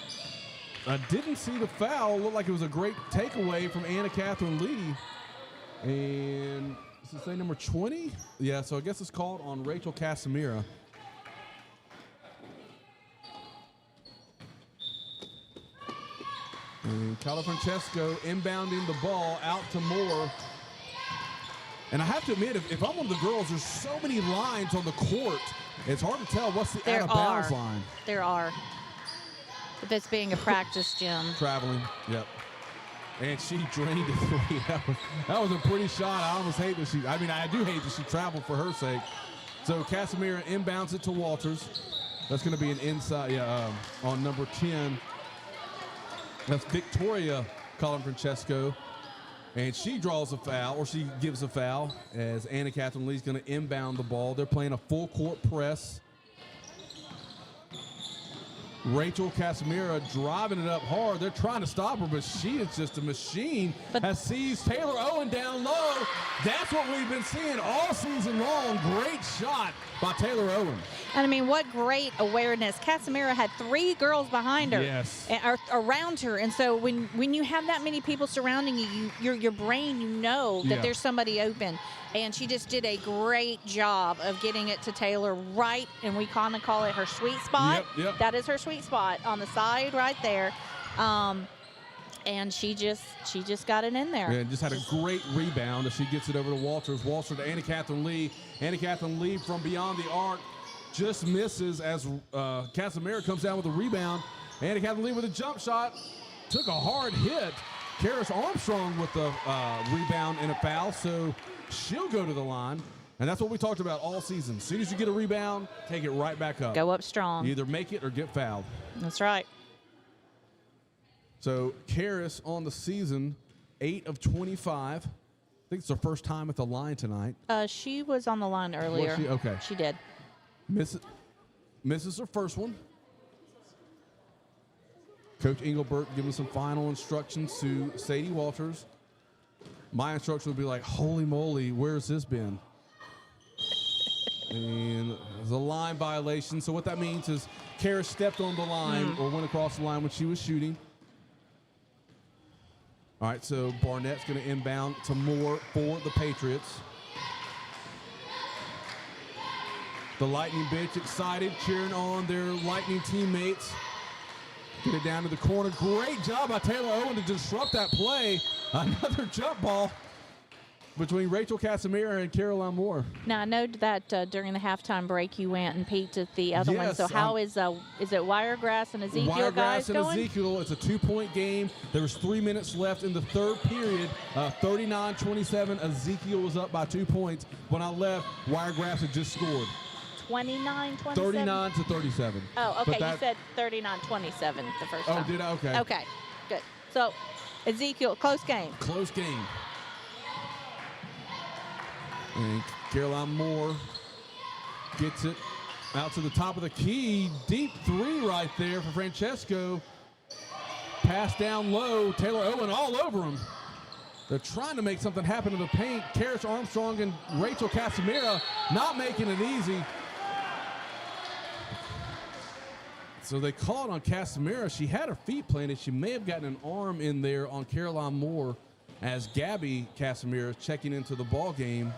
I didn't see the foul. Looked like it was a great takeaway from Anna Catherine Lee. And does it say number 20? Yeah, so I guess it's called on Rachel Casimira. And Carla Francesco inbounding the ball out to Moore. And I have to admit, if I'm one of the girls, there's so many lines on the court. It's hard to tell what's the out-of-bounds line. There are. If it's being a practice gym. Traveling, yep. And she drained it 3. That was a pretty shot. I almost hate that I do hate that she traveled for her sake. So Casimira inbounds it to Walters. That's going to be an inside, on number 10. That's Victoria Colin Francesco. And she draws a foul, or she gives a foul, as Anna Catherine Lee's going to inbound the ball. They're playing a full court press. Rachel Casimira driving it up hard. They're trying to stop her, but she is just a machine. Has seized Taylor Owen down low. That's what we've been seeing all season long. Great shot by Taylor Owen. And I mean, what great awareness. Casimira had 3 girls behind her. Yes. Or around her. And so when you have that many people surrounding you, your brain, you know that there's somebody open. And she just did a great job of getting it to Taylor right, and we kind of call it her sweet spot. Yep. That is her sweet spot on the side right there. And she just got it in there. And just had a great rebound as she gets it over to Walters. Walters to Anna Catherine Lee. Anna Catherine Lee from beyond the arc just misses as Casimira comes down with a rebound. Anna Catherine Lee with a jump shot. Took a hard hit. Karis Armstrong with the rebound and a foul, so she'll go to the line. And that's what we talked about all season. As soon as you get a rebound, take it right back up. Go up strong. You either make it or get fouled. That's right. So Karis on the season, 8 of 25. I think it's her first time at the line tonight. She was on the line earlier. Was she? Okay. She did. Misses her first one. Coach Engelbert giving some final instructions to Sadie Walters. My instruction would be like, holy moly, where's this been? And there's a line violation. So what that means is Karis stepped on the line or went across the line when she was shooting. All right, so Barnett's going to inbound to Moore for the Patriots. The Lightning bench excited, cheering on their Lightning teammates. Get it down to the corner. Great job by Taylor Owen to disrupt that play. Another jump ball between Rachel Casimira and Caroline Moore. Now, I know that during the halftime break you went and peeked at the other one. Yes, So how is it Wiregrass and Ezekiel Wiregrass guys and going? Ezekiel, it's a 2-point game. There was 3 minutes left in the third period. 39-27, Ezekiel was up by 2 points. When I left, Wiregrass had just scored. 29-27? 39-37. Oh, okay. But You said 39-27 the first time. Oh, did I? Okay. Okay, good. So, Ezekiel, close game. Close game. And Caroline Moore gets it out to the top of the key. Deep 3 right there for Francesco. Pass down low. Taylor Owen all over him. They're trying to make something happen in the paint. Karis Armstrong and Rachel Casimira not making it easy. So they called on Casimira. She had her feet planted. She may have gotten an arm in there on Caroline Moore as Gabby Casimira is checking into the ball game.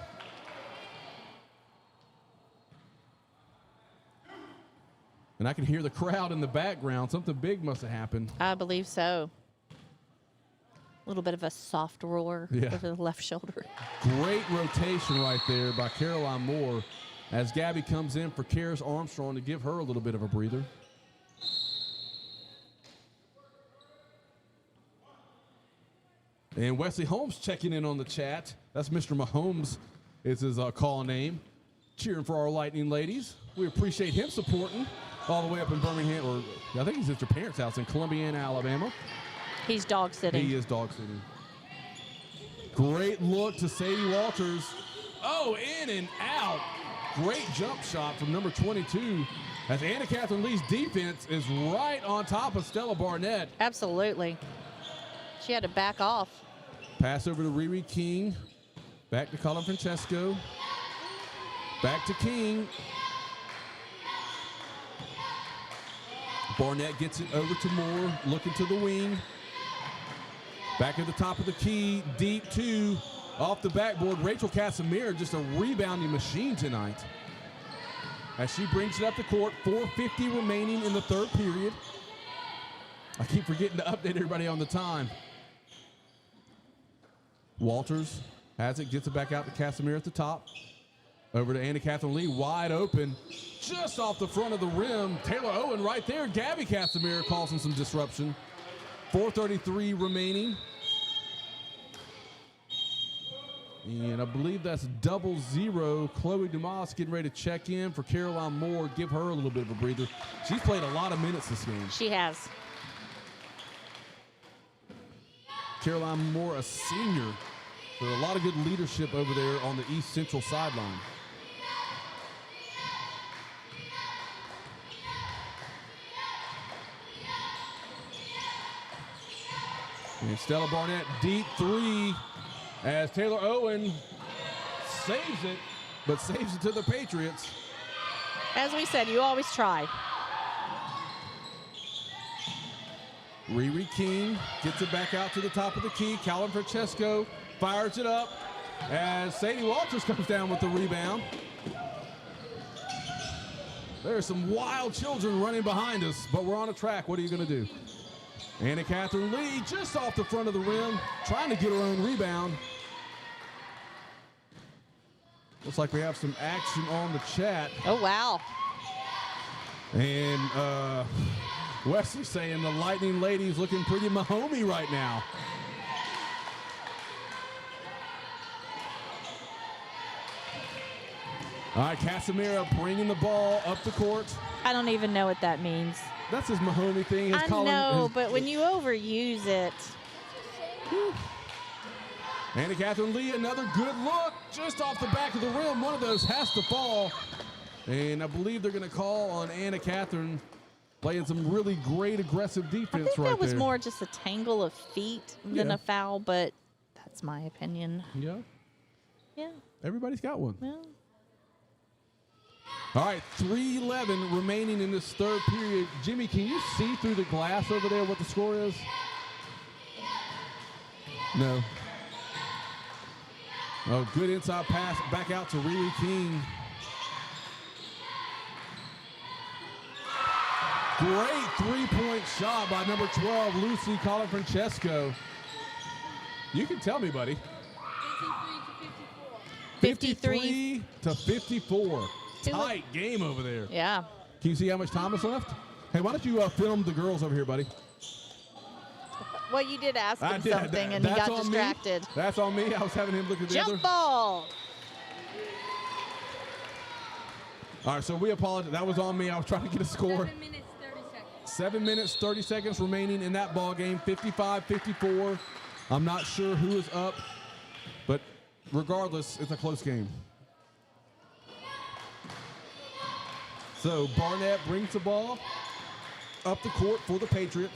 And I can hear the crowd in the background. Something big must have happened. I believe so. A little bit of a soft roar over the left shoulder. Great rotation right there by Caroline Moore as Gabby comes in for Karis Armstrong to give her a little bit of a breather. And Wesley Holmes checking in on the chat. That's Mr. Mahomes is his call name. Cheering for our Lightning ladies. We appreciate him supporting all the way up in Birmingham, or I think he's at your parents' house in Columbiana, Alabama. He's dog sitting. He is dog sitting. Great look to Sadie Walters. Oh, in and out. Great jump shot from number 22 as Anna Catherine Lee's defense is right on top of Stella Barnett. Absolutely. She had to back off. Pass over to Riri King. Back to Colin Francesco. Back to King. Barnett gets it over to Moore, looking to the wing. Back at the top of the key, deep 2, off the backboard. Rachel Casimira, just a rebounding machine tonight. As she brings it up the court, 4:50 remaining in the third period. I keep forgetting to update everybody on the time. Walters has it, gets it back out to Casimira at the top. Over to Anna Catherine Lee, wide open, just off the front of the rim. Taylor Owen right there. Gabby Casimira causing some disruption. 4:33 remaining. And I believe that's 0-0. Chloe Dumas getting ready to check in for Caroline Moore, give her a little bit of a breather. She's played a lot of minutes this game. She has. Caroline Moore, a senior, So a lot of good leadership over there on the East Central sideline. And Stella Barnett, deep three, as Taylor Owen saves it, but saves it to the Patriots. As we said, you always try. Riri King gets it back out to the top of the key. Calvin Francesco fires it up as Sadie Walters comes down with the rebound. There are some wild children running behind us, but we're on a track. What are you going to do? Anna Catherine Lee just off the front of the rim, trying to get her own rebound. Looks like we have some action on the chat. Oh, wow. And Wesley saying the Lightning ladies looking pretty Mahomey right now. All right, Casimira bringing the ball up the court. I don't even know what that means. That's his Mahomey thing. I know, but when you overuse it. Anna Catherine Lee, another good look just off the back of the rim. One of those has to fall. And I believe they're going to call on Anna Catherine playing some really great aggressive defense right there. I think that was more just a tangle of feet than Yeah. a foul, but that's my opinion. Yeah. Yeah. Everybody's got one. Well, All right, 3:11 remaining in this third period. Jimmy, can you see through the glass over there what the score is? No. Oh, good inside pass back out to Riri King. Great three-point shot by number 12, Lucy Colin Francesco. You can tell me, buddy. 53 to 54. Tight game over there. yeah. Can you see how much time is left? Hey, why don't you film the girls over here, buddy? Well, you did ask him did. something, and he That's got on distracted. Me. That's on me. I was having him look at the other. Jump ball. All right, so we apologize. That was on me. I was trying to get a score. 7 minutes, 30 seconds. 7 minutes, 30 seconds remaining in that ball game. 55-54. I'm not sure who is up, but regardless, it's a close game. So Barnett brings the ball up the court for the Patriots.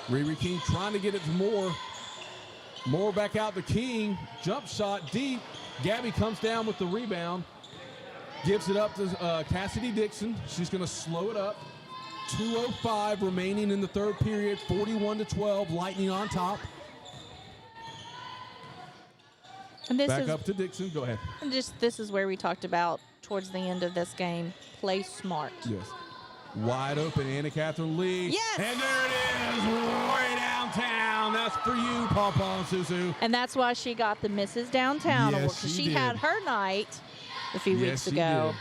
Riri King trying to get it to Moore. Moore back out to King. Jump shot deep. Gabby comes down with the rebound. Gives it up to Cassidy Dixon. She's going to slow it up. 2:05 remaining in the third period. 41-12. Lightning on top. And this Back is up to Dixon. Go ahead. and this is where we talked about towards the end of this game. Play smart. Yes. Wide open, Anna Catherine Lee. Yes! And there it is, way downtown. That's for you, Paw and Susu. And that's why she got the Mrs. Downtown Yes, award, because she she did. had her night a few Yes, weeks she ago. did.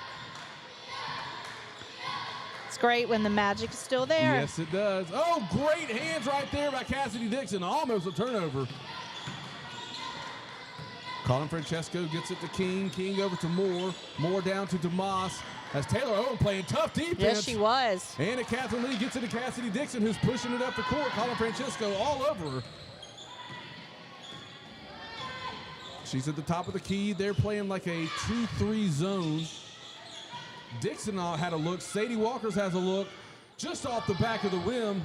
It's great when the magic is still there. Yes, it does. Oh, great hands right there by Cassidy Dixon. Almost a turnover. Colin Francesco gets it to King. King over to Moore. Moore down to DeMoss. As Taylor Owen playing tough defense. Yes, she was. Anna Catherine Lee gets it to Cassidy Dixon, who's pushing it up the court. Colin Francesco all over her. She's at the top of the key. They're playing like a 2-3 zone. Dixon had a look. Sadie Walkers has a look just off the back of the rim.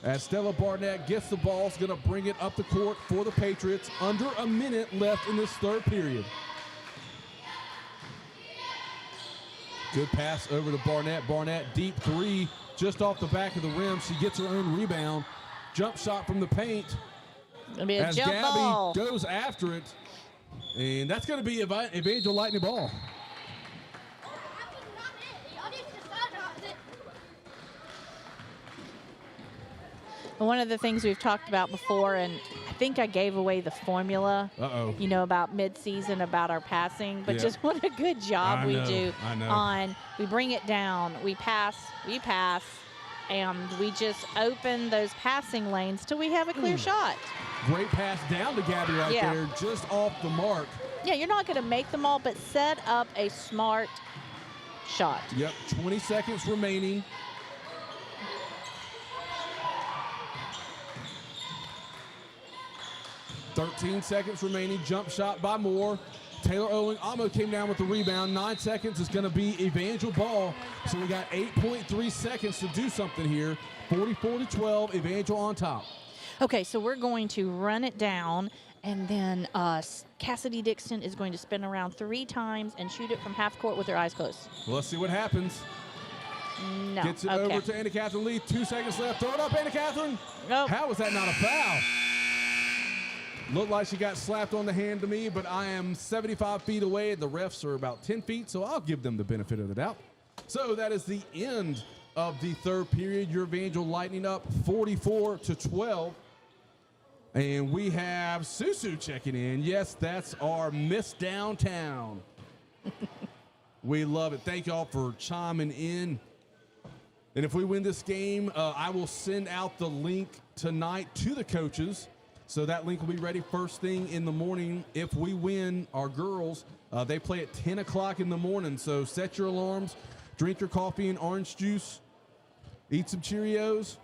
As Stella Barnett gets the ball, is going to bring it up the court for the Patriots. Under a minute left in this third period. Good pass over to Barnett. Barnett, deep three, just off the back of the rim. She gets her own rebound. Jump shot from the paint. Gonna be a As jump Gabby ball. goes after it. And that's going to be Evangel Lightning ball. And one of the things we've talked about before, and I think I gave away the formula, Uh-oh. you know, about midseason, about our passing, but Yeah. just what a good job I we know, do I know. on, we bring it down, we pass, and we just open those passing lanes till we have a clear shot. Great pass down to Gabby right Yeah. there, just off the mark. Yeah, you're not going to make them all, but set up a smart shot. Yep, 20 seconds remaining. 13 seconds remaining. Jump shot by Moore. Taylor Owen almost came down with the rebound. 9 seconds is going to be Evangel ball. So we got 8.3 seconds to do something here. 44-12, Evangel on top. Okay, so we're going to run it down, and then Cassidy Dixon is going to spin around 3 times and shoot it from half court with her eyes closed. Well, let's see what happens. No. Gets it okay. over to Anna Catherine Lee. 2 seconds left. Throw it up, Anna Catherine. Nope. How was that not a foul? Looked like she got slapped on the hand to me, but I am 75 feet away. The refs are about 10 feet, so I'll give them the benefit of the doubt. So that is the end of the third period. Your Evangel Lightning up 44-12. And we have Susu checking in. Yes, that's our Miss Downtown. We love it. Thank y'all for chiming in. And if we win this game, I will send out the link tonight to the coaches. So that link will be ready first thing in the morning. If we win, our girls, they play at 10 o'clock in the morning. So set your alarms, drink your coffee and orange juice, eat some Cheerios.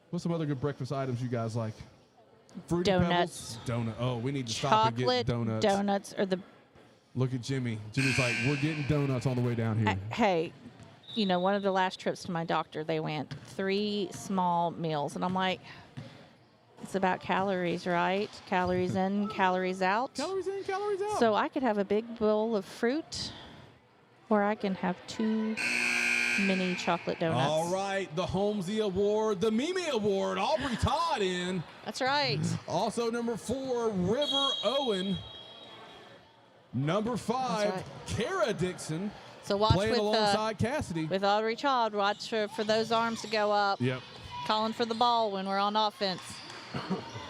What's some other good breakfast items you guys like? Fruity Donuts. Pebbles? Donut. Oh, we need to stop and get Chocolate donuts. donuts are the. Look at Jimmy. Jimmy's like, we're getting donuts on the way down here. Hey, you know, one of the last trips to my doctor, they went 3 small meals, and I'm like, it's about calories, right? Calories in, calories out. Calories in, calories out. So I could have a big bowl of fruit, or I can have 2 mini chocolate donuts. All right, the Holmesy Award, the Mimi Award, Aubrey Todd in. That's right. Also number 4, River Owen. Number 5, right. Kara Dixon. So watch playing with alongside Cassidy. with Audrey Child. Watch for those arms to go up. Yep. Calling for the ball when we're on offense.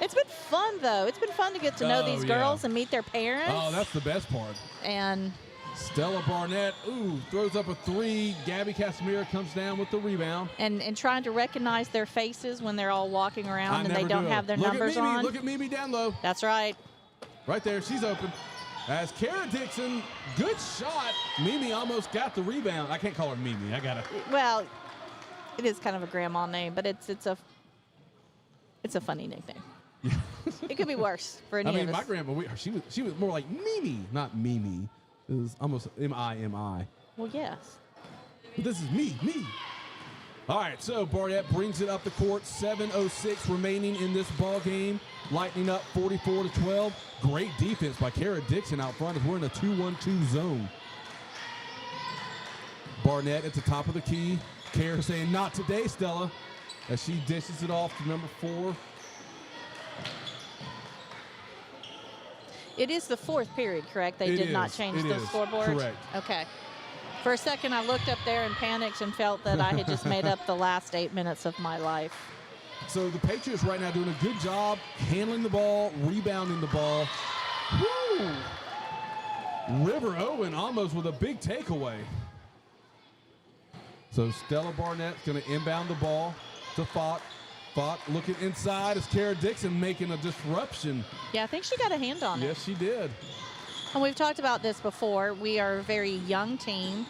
It's been fun, though. It's been fun to get to know these girls and meet their parents. Oh, that's the best part. And Stella Barnett, throws up a 3. Gabby Casimira comes down with the rebound. and trying to recognize their faces when they're all walking around and they never don't do. have their Look numbers at Mimi, on. Look at Mimi down low. That's right. Right there, she's open. As Kara Dixon, good shot. Mimi almost got the rebound. I can't call her Mimi. I gotta. Well, it is kind of a grandma name, but it's a funny nickname. Yeah. It could be worse for any I mean, of my us. grandma, she was more like Mimi, not Mimi. It was almost M-I-M-I. Well, yes. But this is me. All right, so Barnett brings it up the court. 7:06 remaining in this ball game. Lightning up 44-12. Great defense by Kara Dixon out front as we're in a 2-1-2 zone. Barnett at the top of the key. Kara saying, "Not today, Stella," as she dishes it off to number 4. It is the 4th period, correct? They did not change the scoreboard? Correct. Okay. For a second, I looked up there and panicked and felt that I had just made up the last 8 minutes of my life. So the Patriots right now doing a good job handling the ball, rebounding the ball. Woo! River Owen almost with a big takeaway. So Stella Barnett's going to inbound the ball to Falk. Falk looking inside as Kara Dixon making a disruption. Yeah, I think she got a hand on it. Yes, she did. And we've talked about this before. We are a very young team.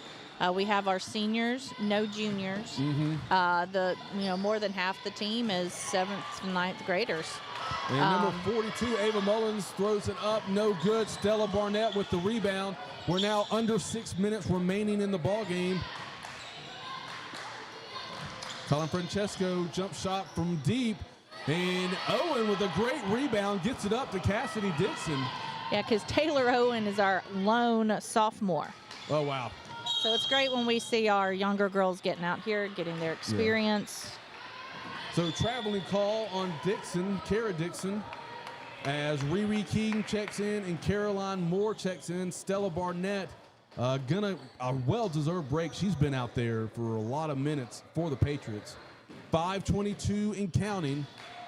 We have our seniors, no juniors. More than half the team is 7th to 9th graders. And number 42, Ava Mullins, throws it up. No good. Stella Barnett with the rebound. We're now under 6 minutes remaining in the ball game. Colin Francesco jump shot from deep. And Owen with a great rebound gets it up to Cassidy Dixon. Yeah, because Taylor Owen is our lone sophomore. Oh, wow. So it's great when we see our younger girls getting out here, getting their experience. So traveling call on Dixon, Kara Dixon, as Riri King checks in and Caroline Moore checks in. Stella Barnett gonna a well-deserved break. She's been out there for a lot of minutes for the Patriots. 5:22 and counting,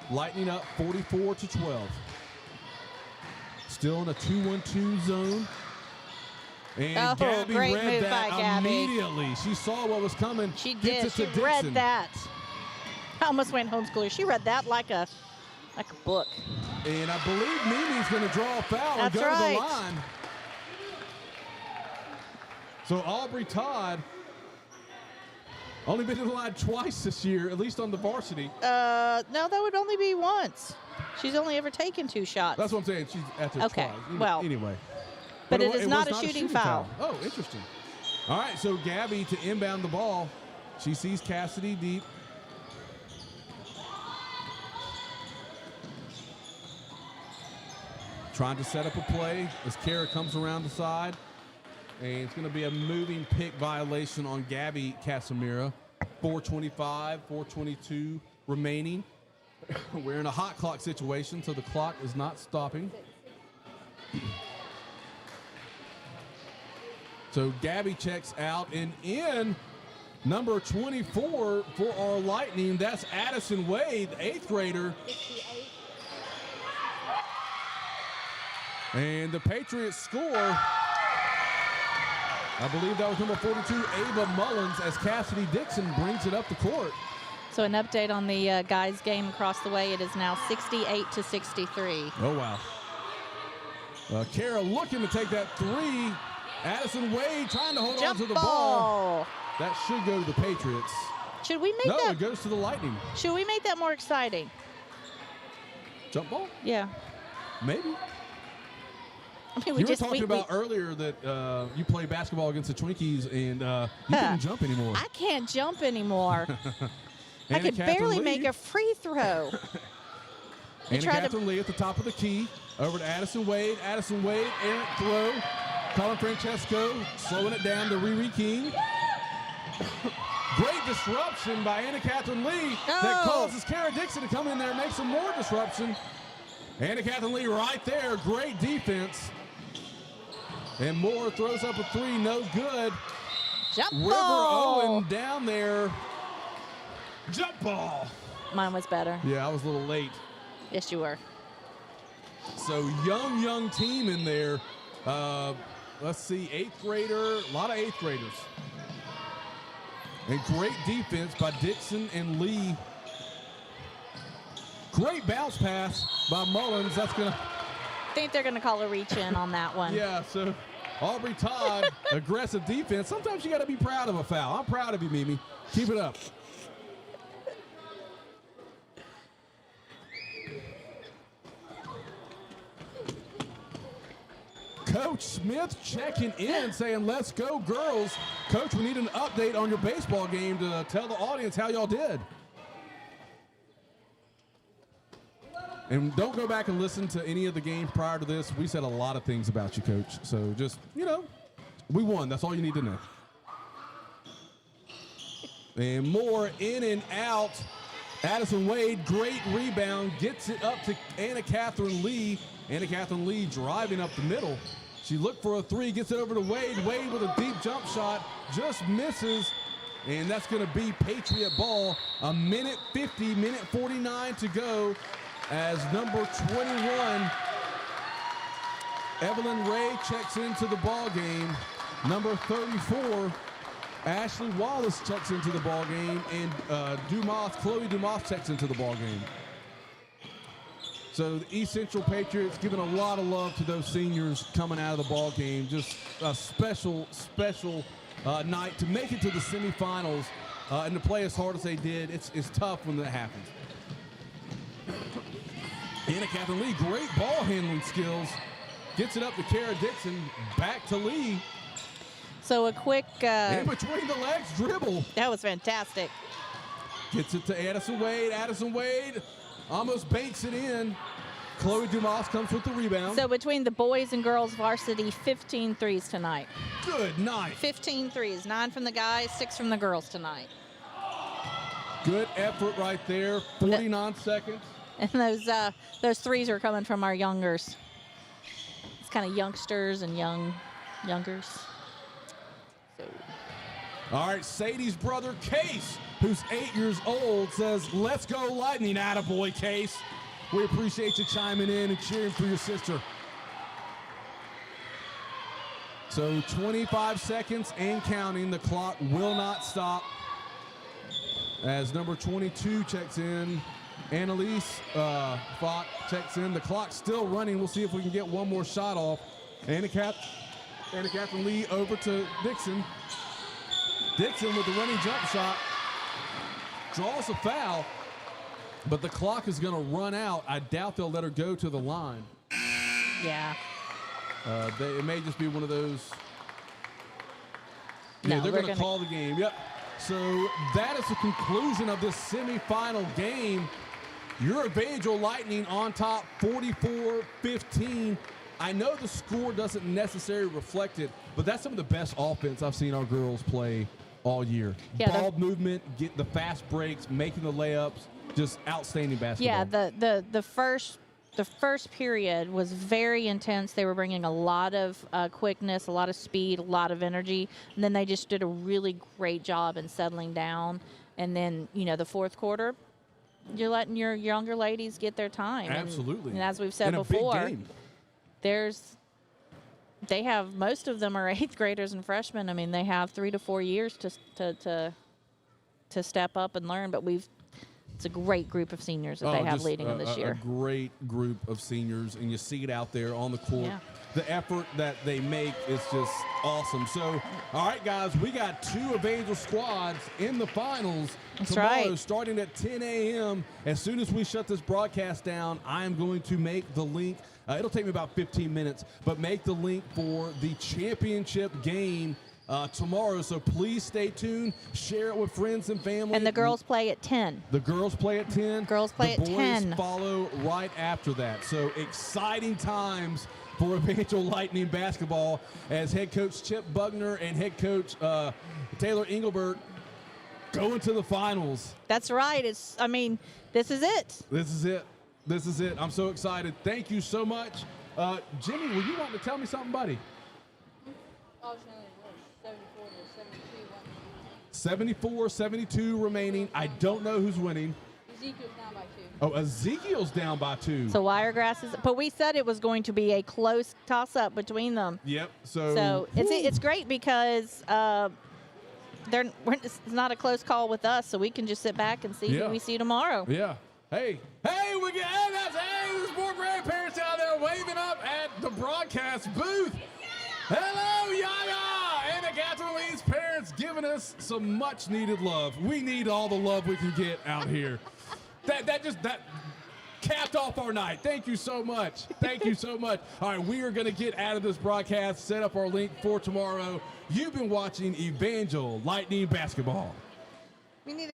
Lightning up 44-12. Still in a 2-1-2 zone. And Gabby great read move that by Gabby. immediately. She saw what was coming. She Gets did. it to She read Dixon. that. I almost went homeschooler. She read that like a book. And I believe Mimi's going to draw a foul and That's go to right. the line. So Aubrey Todd Only been to the line twice this year, at least on the varsity. No, that would only be once. She's only ever taken 2 shots. That's what I'm saying. She's at this Okay, twice. well. Anyway. But it is was not a shooting foul. Oh, interesting. All right, so Gabby to inbound the ball. She sees Cassidy deep. Trying to set up a play as Kara comes around the side. And it's going to be a moving pick violation on Gabby Casimira. 4:25, 4:22 remaining. We're in a hot clock situation, so the clock is not stopping. So Gabby checks out, and in number 24 for our Lightning, that's Addison Wade, 8th grader. And the Patriots score. I believe that was number 42, Ava Mullins, as Cassidy Dixon brings it up the court. So an update on the guys' game across the way. It is now 68-63. Oh, wow. Kara looking to take that 3. Addison Wade trying to hold on to the ball. That should go to the Patriots. Should we make No, that? it goes to the Lightning. Should we make that more exciting? Jump ball? Yeah. Maybe. I mean, You were talking about earlier that you play basketball against the Twinkies and you couldn't jump anymore. I can't jump anymore. I Anna could Catherine barely Lee. make a free throw. Anna Catherine Lee at the top of the key. Over to Addison Wade. Addison Wade, errant throw. Colin Francesco slowing it down to Riri King. Great disruption by Anna Catherine Lee that causes Kara Dixon to come in there and make some more disruption. Anna Catherine Lee right there. Great defense. And Moore throws up a 3. No good. Jump River ball. Owen down there. Jump ball. Mine was better. Yeah, I was a little late. Yes, you were. So young team in there. Let's see, 8th grader, a lot of 8th graders. And great defense by Dixon and Lee. Great bounce pass by Mullins. That's going to... I think they're going to call a reach in on that one. Yeah, so Aubrey Todd, aggressive defense. Sometimes you got to be proud of a foul. I'm proud of you, Mimi. Keep it up. Coach Smith checking in, saying, let's go, girls. Coach, we need an update on your baseball game to tell the audience how y'all did. And don't go back and listen to any of the games prior to this. We said a lot of things about you, Coach. So just, we won. That's all you need to know. And Moore in and out. Addison Wade, great rebound, gets it up to Anna Catherine Lee. Anna Catherine Lee driving up the middle. She looked for a 3, gets it over to Wade. Wade with a deep jump shot, just misses. And that's going to be Patriot ball. A minute 50, minute 49 to go as number 21, Evelyn Ray, checks into the ball game. Number 34, Ashley Wallace checks into the ball game, and Chloe Dumas checks into the ball game. So the East Central Patriots giving a lot of love to those seniors coming out of the ball game. Just a special night to make it to the semifinals and to play as hard as they did. It's tough when that happens. Anna Catherine Lee, great ball handling skills. Gets it up to Kara Dixon, back to Lee. So a quick... in between the legs dribble. That was fantastic. Gets it to Addison Wade. Addison Wade almost banks it in. Chloe Dumas comes with the rebound. So between the boys and girls varsity, 15 threes tonight. Good night. 15 threes, 9 from the guys, 6 from the girls tonight. Good effort right there. 49 seconds. And those threes are coming from our youngers. It's kind of youngsters and youngers. So. All right, Sadie's brother, Case, who's 8 years old, says, let's go Lightning, attaboy, Case. We appreciate you chiming in and cheering for your sister. So 25 seconds and counting. The clock will not stop as number 22 checks in. Annalise Falk checks in. The clock's still running. We'll see if we can get one more shot off. Anna Catherine Lee over to Dixon. Dixon with the running jump shot. draws a foul, but the clock is going to run out. I doubt they'll let her go to the line. Yeah. It may just be one of those. No, Yeah, they're we're going to call the game. Yep. So that is the conclusion of this semifinal game. Your Evangel Lightning on top 44-15. I know the score doesn't necessarily reflect it, but that's some of the best offense I've seen our girls play all year. Yeah, ball movement, get the fast breaks, making the layups, just outstanding basketball. Yeah, the first period was very intense. They were bringing a lot of quickness, a lot of speed, a lot of energy, and then they just did a really great job in settling down. And then, the fourth quarter, you're letting your younger ladies get their time. Absolutely. And as we've said in a before, big game. They have, most of them are 8th graders and freshmen. I mean, they have 3 to 4 years to step up and learn, but it's a great group of seniors that they have leading them this year. A great group of seniors, and you see it out there on the court. Yeah. The effort that they make is just awesome. So, all right, guys, we got 2 Evangel squads in the finals tomorrow, starting at 10 a.m. As soon as we shut this broadcast down, I am going to make the link. It'll take me about 15 minutes, but make the link for the championship game tomorrow. So please stay tuned. Share it with friends and family. And the girls play at 10. The girls play at 10. Girls play at 10. The boys follow right after that. So exciting times for Evangel Lightning basketball as head coach Chip Bugner and head coach Taylor Engelbert go into the finals. That's right. This is it. This is it. This is it. I'm so excited. Thank you so much. Jimmy, were you wanting to tell me something, buddy? 74-72 remaining. I don't know who's winning. Ezekiel's down by 2. Oh, Ezekiel's down by 2. So Wiregrass is, but we said it was going to be a close toss-up between them. Yep. So it's great because it's not a close call with us, so we can just sit back and see who we see tomorrow. Yeah. Hey, the sport grandparents out there waving up at the broadcast booth. Hello, Yaya, and the Catherine Lee's parents giving us some much needed love. We need all the love we can get out here. That capped off our night. Thank you so much. Thank you so much. All right, we are going to get out of this broadcast, set up our link for tomorrow. You've been watching Evangel Lightning Basketball. We need